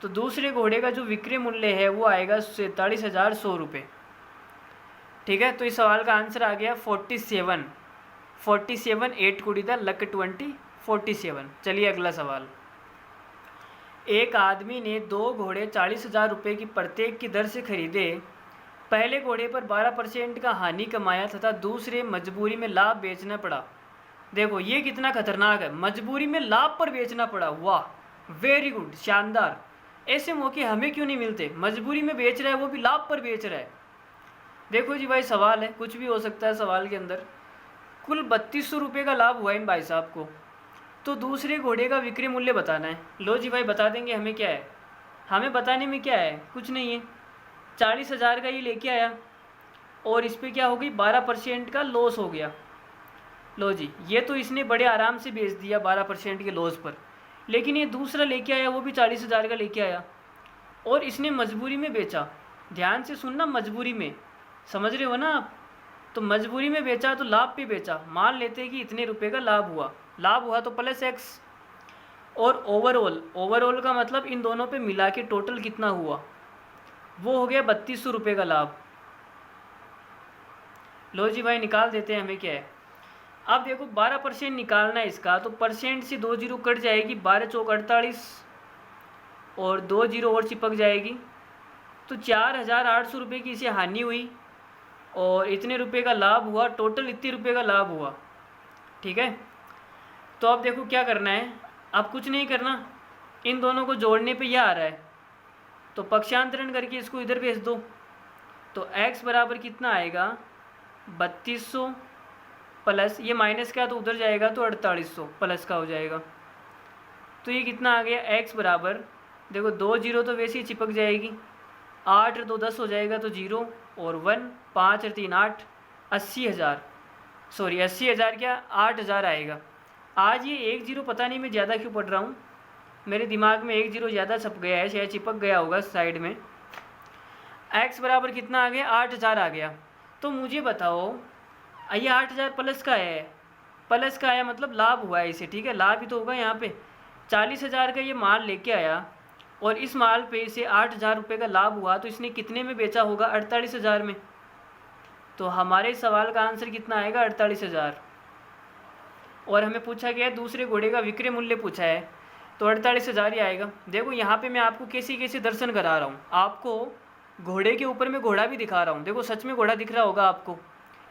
तो दूसरे घोड़े का जो विक्रय मूल्य है वो आएगा 47,100 रुपये। ठीक है, तो इस सवाल का आंसर आ गया 47। 47 8 कुड़ी द लक 20 47। चलिए अगला सवाल। एक आदमी ने 2 घोड़े 40,000 रुपये की प्रत्येक की दर से खरीदे। पहले घोड़े पर 12% का हानि कमाया तथा दूसरे मजबूरी में लाभ बेचना पड़ा। देखो ये कितना खतरनाक है, मजबूरी में लाभ पर बेचना पड़ा। वाह, वेरी गुड, शानदार। ऐसे मौके हमें क्यों नहीं मिलते? मजबूरी में बेच रहा है, वो भी लाभ पर बेच रहा है। देखो जी भाई, सवाल है, कुछ भी हो सकता है सवाल के अंदर। कुल 3200 रुपये का लाभ हुआ इन भाई साहब को, तो दूसरे घोड़े का विक्रय मूल्य बताना है। लो जी भाई, बता देंगे। हमें क्या है? हमें बताने में क्या है? कुछ नहीं है। 40,000 का ये लेके आया और इस पर क्या हो गई? 12% का लॉस हो गया। लो जी, ये तो इसने बड़े आराम से बेच दिया 12% के लॉस पर, लेकिन ये दूसरा लेके आया, वो भी 40,000 का लेके आया और इसने मजबूरी में बेचा। ध्यान से सुनना, मजबूरी में, समझ रहे हो ना आप? तो मजबूरी में बेचा तो लाभ पे बेचा। मान लेते हैं कि इतने रुपए का लाभ हुआ तो प्लस एक्स। और ओवरऑल का मतलब इन दोनों पे मिला के टोटल कितना हुआ, वो हो गया 3200 रुपये का लाभ। लो जी भाई, निकाल देते हैं, हमें क्या है। अब देखो 12% निकालना है इसका, तो परसेंट से 2 जीरो कट जाएगी, 12 चौक 48 और 2 जीरो और चिपक जाएगी, तो 4,800 रुपये की इसे हानि हुई और इतने रुपए का लाभ हुआ, टोटल इतने रुपए का लाभ हुआ। ठीक है, तो अब देखो क्या करना है। अब कुछ नहीं करना, इन दोनों को जोड़ने पे यह आ रहा है, तो पक्षांतरण करके इसको इधर भेज दो। तो x बराबर कितना आएगा, 3200 प्लस ये माइनस का तो उधर जाएगा तो 4800 प्लस का हो जाएगा। तो ये कितना आ गया, x बराबर, देखो 2 जीरो तो वैसे ही चिपक जाएगी, 8 और 2 10 हो जाएगा तो 0 और 1, 5 और 3 8, 80,000, सॉरी 80,000 क्या, 8,000 आएगा। आज ये 1 जीरो पता नहीं मैं ज़्यादा क्यों पढ़ रहा हूँ, मेरे दिमाग में 1 जीरो ज़्यादा छप गया है, शायद चिपक गया होगा साइड में। x बराबर कितना आ गया, 8,000 आ गया। तो मुझे बताओ, ये 8,000 प्लस का है, प्लस का आया मतलब लाभ हुआ है इसे। ठीक है, लाभ ही तो होगा यहाँ पे। 40,000 का ये माल लेके आया और इस माल पे इसे 8,000 रुपये का लाभ हुआ, तो इसने कितने में बेचा होगा, 48,000 में। तो हमारे सवाल का आंसर कितना आएगा, 48,000। और हमें पूछा गया है दूसरे घोड़े का विक्रय मूल्य पूछा है, तो 48,000 ही आएगा। देखो यहाँ पे मैं आपको कैसे कैसे दर्शन करा रहा हूँ, आपको घोड़े के ऊपर में घोड़ा भी दिखा रहा हूँ। देखो सच में घोड़ा दिख रहा होगा आपको,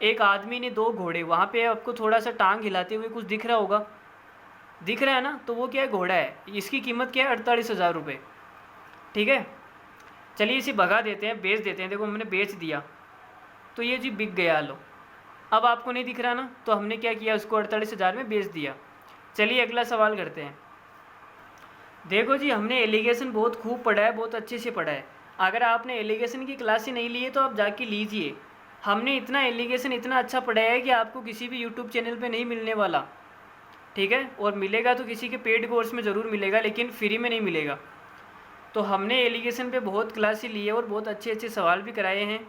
एक आदमी ने 2 घोड़े, वहाँ पे आपको थोड़ा सा टांग हिलाते हुए कुछ दिख रहा होगा, दिख रहा है ना, तो वो क्या है, घोड़ा है। इसकी कीमत क्या है, 48,000 रुपये। ठीक है, चलिए इसे भगा देते हैं, बेच देते हैं। देखो हमने बेच दिया तो ये जी बिक गया। लो, अब आपको नहीं दिख रहा ना, तो हमने क्या किया, उसको 48,000 में बेच दिया। चलिए अगला सवाल करते हैं। देखो जी, हमने एलिगेशन बहुत खूब पढ़ा है, बहुत अच्छे से पढ़ा है। अगर आपने एलिगेशन की क्लासें नहीं ली है तो आप जाके लीजिए। हमने इतना एलिगेशन इतना अच्छा पढ़ाया है कि आपको किसी भी यूट्यूब चैनल पे नहीं मिलने वाला। ठीक है, और मिलेगा तो किसी के पेड कोर्स में ज़रूर मिलेगा, लेकिन फ्री में नहीं मिलेगा। तो हमने एलिगेशन पे बहुत क्लासें ली है और बहुत अच्छे अच्छे सवाल भी कराए हैं,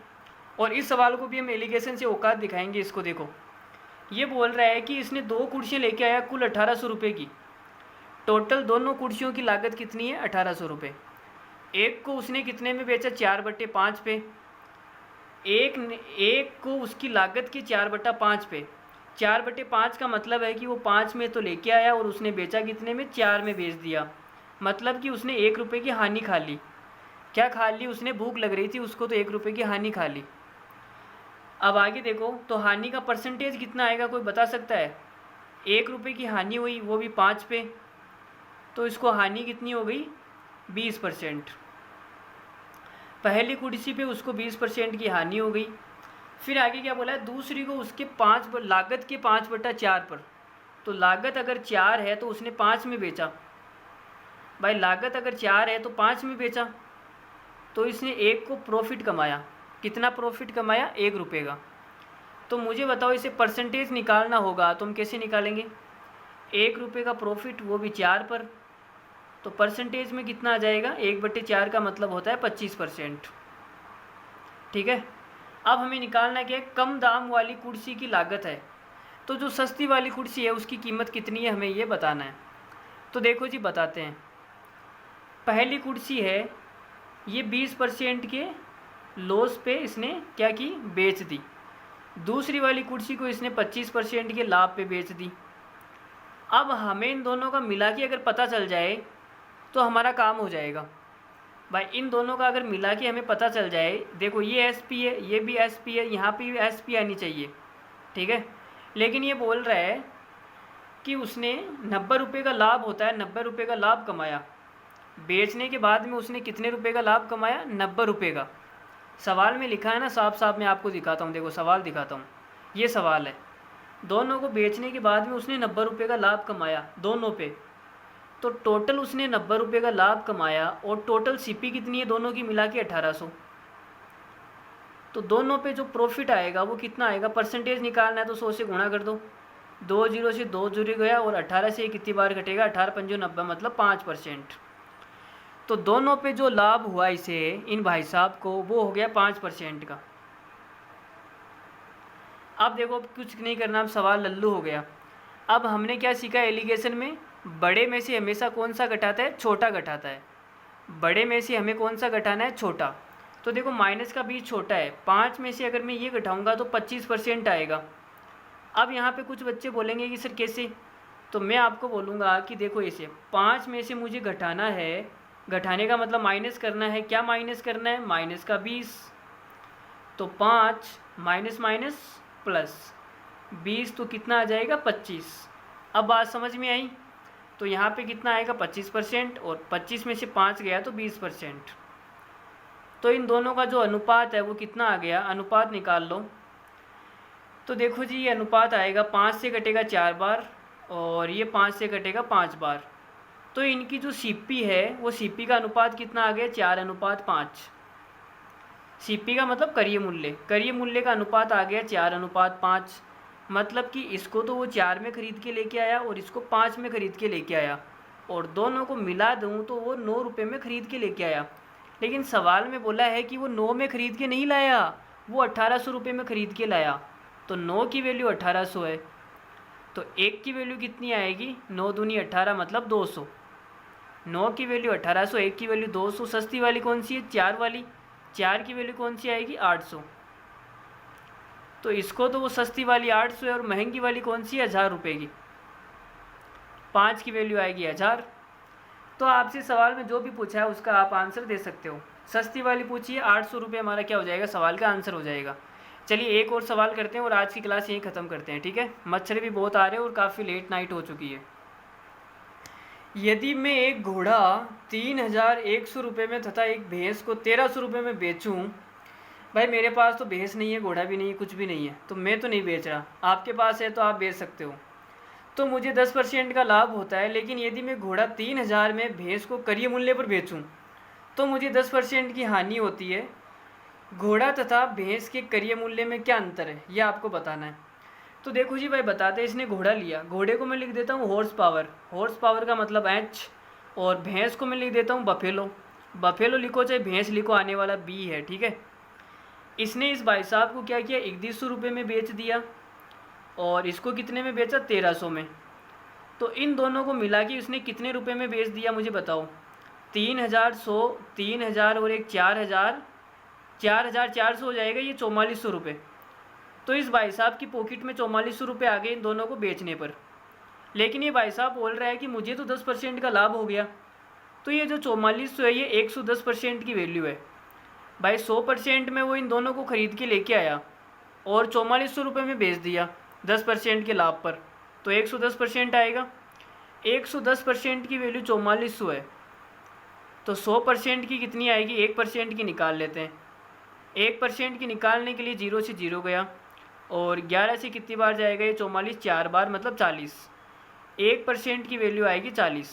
और इस सवाल को भी हम एलिगेशन से औकात दिखाएंगे इसको। देखो ये बोल रहा है कि इसने 2 कुर्सियाँ लेके आया कुल 1800 रुपये की। टोटल दोनों कुर्सियों की लागत कितनी है, 1800 रुपये। एक को उसने कितने में बेचा, 4/5 पे। एक को उसकी लागत की 4/5 पे। 4/5 का मतलब है कि वो 5 में तो लेके आया और उसने बेचा कितने में, 4 में बेच दिया। मतलब कि उसने 1 रुपये की हानि खा ली। क्या खा ली उसने, भूख लग रही थी उसको, तो 1 रुपये की हानि खा ली। अब आगे देखो, तो हानि का परसेंटेज कितना आएगा, कोई बता सकता है? 1 रुपये की हानि हुई, वो भी 5 पे, तो इसको हानि कितनी हो गई, 20%। पहली कुर्सी पे उसको 20% की हानि हो गई। फिर आगे क्या बोला है, दूसरी को उसके लागत के 5/4 पर। तो लागत अगर 4 है तो उसने 5 में बेचा। भाई लागत अगर 4 है तो 5 में बेचा, तो इसने 1 को प्रॉफिट कमाया। कितना प्रॉफिट कमाया, 1 रुपये का। तो मुझे बताओ, इसे परसेंटेज निकालना होगा, तो हम कैसे निकालेंगे? 1 रुपये का प्रॉफिट, वो भी 4 पर, तो परसेंटेज में कितना आ जाएगा, 1/4 का मतलब होता है 25%। ठीक है, अब हमें निकालना क्या है, कम दाम वाली कुर्सी की लागत है, तो जो सस्ती वाली कुर्सी है उसकी कीमत कितनी है, हमें ये बताना है। तो देखो जी बताते हैं। पहली कुर्सी है, ये 20% के लॉस पे इसने क्या की, बेच दी। दूसरी वाली कुर्सी को इसने 25% के लाभ पे बेच दी। अब हमें इन दोनों का मिला के अगर पता चल जाए तो हमारा काम हो जाएगा। भाई इन दोनों का अगर मिला के हमें पता चल जाए, देखो ये एसपी है, ये भी एसपी है, यहाँ पे भी एसपी आनी चाहिए। ठीक है, लेकिन ये बोल रहा है कि उसने 90 रुपये का लाभ होता है, 90 रुपये का लाभ कमाया। बेचने के बाद में उसने कितने रुपए का लाभ कमाया, 90 रुपये का। सवाल में लिखा है ना, साफ साफ मैं आपको दिखाता हूँ। देखो सवाल दिखाता हूँ, ये सवाल है। दोनों को बेचने के बाद में उसने 90 रुपये का लाभ कमाया दोनों पे। तो टोटल उसने 90 रुपये का लाभ कमाया, और टोटल सीपी कितनी है दोनों की मिला के, 1800। तो दोनों पे जो प्रॉफिट आएगा वो कितना आएगा, परसेंटेज निकालना है तो 100 से गुणा कर दो। दो जीरो से दो जुड़ गया और 18 से कितनी बार घटेगा, 18 पंजो 90 मतलब 5%। तो दोनों पे जो लाभ हुआ इसे इन भाई साहब को वो हो गया 5% का। अब देखो कुछ नहीं करना, अब सवाल लल्लू हो गया। अब हमने क्या सीखा एलिगेशन में, बड़े में से हमेशा कौन सा घटाता है, छोटा घटाता है। बड़े में से हमें कौन सा घटाना है, छोटा। तो देखो माइनस का बीज छोटा है, 5 में से अगर मैं ये घटाऊंगा तो 25% आएगा। अब यहाँ पे कुछ बच्चे बोलेंगे कि सर कैसे, तो मैं आपको बोलूँगा कि देखो ऐसे 5 में से मुझे घटाना है, घटाने का मतलब माइनस करना है। क्या माइनस करना है, माइनस का 20। तो 5 माइनस माइनस प्लस 20 तो कितना आ जाएगा, 25। अब बात समझ में आई। तो यहाँ पे कितना आएगा, 25%, और 25 में से 5 गया तो 20%। तो इन दोनों का जो अनुपात है वो कितना आ गया, अनुपात निकाल लो। तो देखो जी ये अनुपात आएगा, 5 से कटेगा 4 बार और ये 5 से कटेगा 5 बार। तो इनकी जो सीपी है वो सीपी का अनुपात कितना आ गया, 4:5। सीपी का मतलब करीय मूल्य, करीय मूल्य का अनुपात आ गया 4:5। मतलब कि इसको तो वो 4 में ख़रीद के लेके आया और इसको 5 में ख़रीद के लेके आया, और दोनों को मिला दूँ तो वो 9 रुपये में ख़रीद के लेके आया। लेकिन सवाल में बोला है कि वो 9 में ख़रीद के नहीं लाया, वो 1800 रुपये में ख़रीद के लाया। तो 9 की वैल्यू 1800 है, तो 1 की वैल्यू कितनी आएगी, 9 दूनी 18 मतलब 200। 9 की वैल्यू 1800, 1 की वैल्यू 200। सस्ती वाली कौन सी है, 4 वाली। 4 की वैल्यू कौन सी आएगी, 800। तो इसको तो वो सस्ती वाली 800 है और महंगी वाली कौन सी है, 1000 रुपये की। 5 की वैल्यू आएगी 1000। तो आपसे सवाल में जो भी पूछा है उसका आप आंसर दे सकते हो। सस्ती वाली पूछिए, 800 रुपये हमारा क्या हो जाएगा, सवाल का आंसर हो जाएगा। चलिए एक और सवाल करते हैं और आज की क्लास यहीं ख़त्म करते हैं, ठीक है। मच्छर भी बहुत आ रहे हैं और काफ़ी लेट नाइट हो चुकी है। यदि मैं एक घोड़ा 3100 रुपये में तथा एक भैंस को 1300 रुपये में बेचूं, भाई मेरे पास तो भैंस नहीं है, घोड़ा भी नहीं है, कुछ भी नहीं है, तो मैं तो नहीं बेच रहा। आपके पास है तो आप बेच सकते हो, तो मुझे 10% का लाभ होता है। लेकिन यदि मैं घोड़ा 3000 में भैंस को करीय मूल्य पर बेचूं तो मुझे 10% की हानि होती है। घोड़ा तथा भैंस के करीय मूल्य में क्या अंतर है, यह आपको बताना है। तो देखो जी भाई बताते हैं, इसने घोड़ा लिया, घोड़े को मैं लिख देता हूँ हॉर्स पावर, हॉर्स पावर का मतलब एच, और भैंस को मैं लिख देता हूँ बफेलो। बफेलो लिखो चाहे भैंस लिखो, आने वाला बी है, ठीक है। इसने इस भाई साहब को क्या किया, 3100 रुपये में बेच दिया और इसको कितने में बेचा, 1300 में। तो इन दोनों को मिला के इसने कितने रुपए में बेच दिया मुझे बताओ। 3100, 3000 और एक 4000, 4400 हो जाएगा, ये 4400 रुपये। तो इस भाई साहब की पॉकेट में 4400 रुपये आ गए इन दोनों को बेचने पर। लेकिन ये भाई साहब बोल रहा है कि मुझे तो 10% का लाभ हो गया। तो ये जो 4400 है ये 110% की वैल्यू है। भाई 100% में वो इन दोनों को ख़रीद के लेके आया और 4400 रुपये में बेच दिया 10% के लाभ पर, तो 110% आएगा। 110% की वैल्यू 4400 है, तो 100% की कितनी आएगी, 1% की निकाल लेते हैं। 1% की निकालने के लिए 0 से 0 गया और 11 से कितनी बार जाएगा ये 44, 4 बार मतलब 40। 1% की वैल्यू आएगी 40।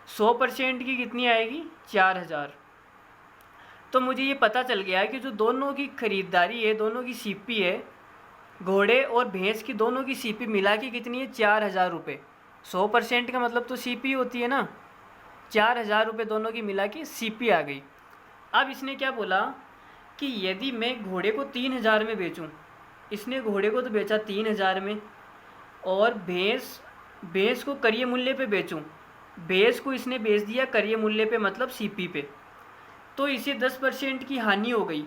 100% की कितनी आएगी, 4000। तो मुझे ये पता चल गया कि जो दोनों की ख़रीदारी है, दोनों की सीपी है, घोड़े और भैंस की दोनों की सीपी मिला के कितनी है, 4000 रुपये। 100% का मतलब तो सीपी होती है ना, 4000 रुपये दोनों की मिला के सीपी आ गई। अब इसने क्या बोला कि यदि मैं घोड़े को 3000 में बेचूं, इसने घोड़े को तो बेचा 3000 में, और भैंस को करीय मूल्य पे बेचूं, भैंस को इसने बेच दिया करीय मूल्य पे मतलब सीपी पे, तो इसे 10% की हानि हो गई।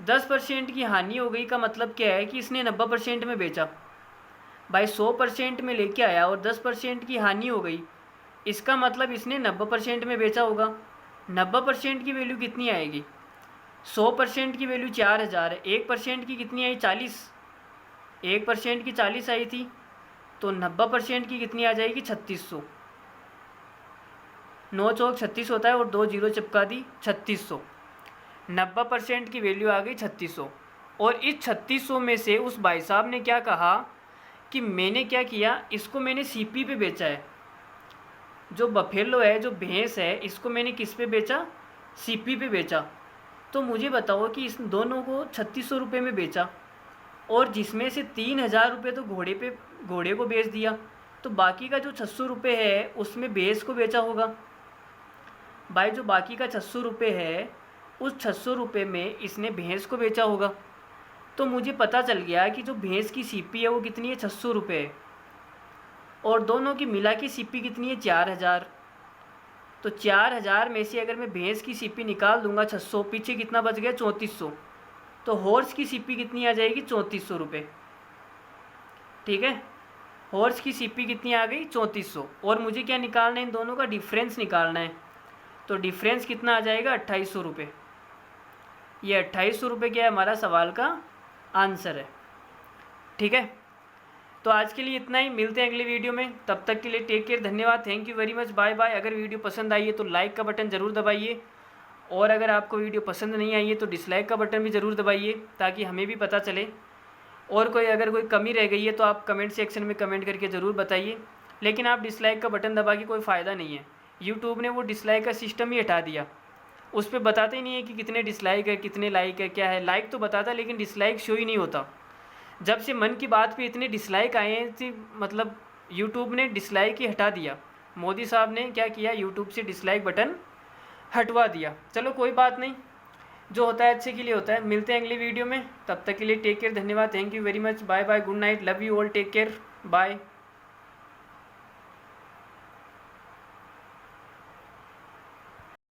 10% की हानि हो गई का मतलब क्या है कि इसने 90% में बेचा। भाई 100% में लेके आया और 10% की हानि हो गई, इसका मतलब इसने 90% में बेचा होगा। 90% की वैल्यू कितनी आएगी, 100% की वैल्यू 4000 है, 1% की कितनी आई, 40। 1% की 40 आई थी, तो 90% की कितनी आ जाएगी, 3600। 9 चौक 36 होता है और 2 जीरो चिपका दी, 3600। 90% की वैल्यू आ गई 3600। और इस 3600 में से उस भाई साहब ने क्या कहा कि मैंने क्या किया, इसको मैंने सीपी पे बेचा है। जो बफेलो है, जो भैंस है, इसको मैंने किस पे बेचा, सीपी पे बेचा। तो मुझे बताओ कि इस दोनों को 3600 रुपये में बेचा, और जिसमें से 3000 रुपये तो घोड़े पे घोड़े को बेच दिया, तो बाकी का जो 600 रुपये है उसमें भैंस को बेचा होगा। भाई जो बाकी का 600 रुपये है उस 600 रुपये में इसने भैंस को बेचा होगा। तो मुझे पता चल गया कि जो भैंस की सीपी है वो कितनी है, 600 रुपये है, और दोनों की मिला की सीपी कितनी है, 4000। तो 4000 में से अगर मैं भैंस की सीपी निकाल दूंगा 600, पीछे कितना बच गया, 3400। तो हॉर्स की सीपी कितनी आ जाएगी, 3400 रुपये। ठीक है, हॉर्स की सीपी कितनी आ गई, 3400। और मुझे क्या निकालना है, इन दोनों का डिफरेंस निकालना है। तो डिफरेंस कितना आ जाएगा, 2800 रुपये। ये 2800 रुपये क्या है, हमारा सवाल का आंसर है। ठीक है, तो आज के लिए इतना ही, मिलते हैं अगले वीडियो में। तब तक के लिए टेक केयर, धन्यवाद, thank you very much, bye bye. अगर वीडियो पसंद आई है तो लाइक का बटन ज़रूर दबाइए, और अगर आपको वीडियो पसंद नहीं आई है तो डिसलाइक का बटन भी ज़रूर दबाइए, ताकि हमें भी पता चले। और अगर कोई कमी रह गई है तो आप कमेंट सेक्शन में कमेंट करके ज़रूर बताइए। लेकिन आप डिसलाइक का बटन दबा के कोई फ़ायदा नहीं है, यूट्यूब ने वो डिसलाइक का सिस्टम ही हटा दिया। उस पर बताते ही नहीं है कि कितने डिसलाइक है, कितने लाइक है, क्या है। लाइक तो बताता लेकिन डिसलाइक शो ही नहीं होता। जब से मन की बात पे इतने डिसलाइक आए हैं, मतलब यूट्यूब ने डिसलाइक ही हटा दिया। मोदी साहब ने क्या किया, यूट्यूब से डिसलाइक बटन हटवा दिया। चलो कोई बात नहीं, जो होता है अच्छे के लिए होता है। मिलते हैं अगली वीडियो में, तब तक के लिए टेक केयर, धन्यवाद, thank you very much, bye bye, good night, love you all, take care, bye.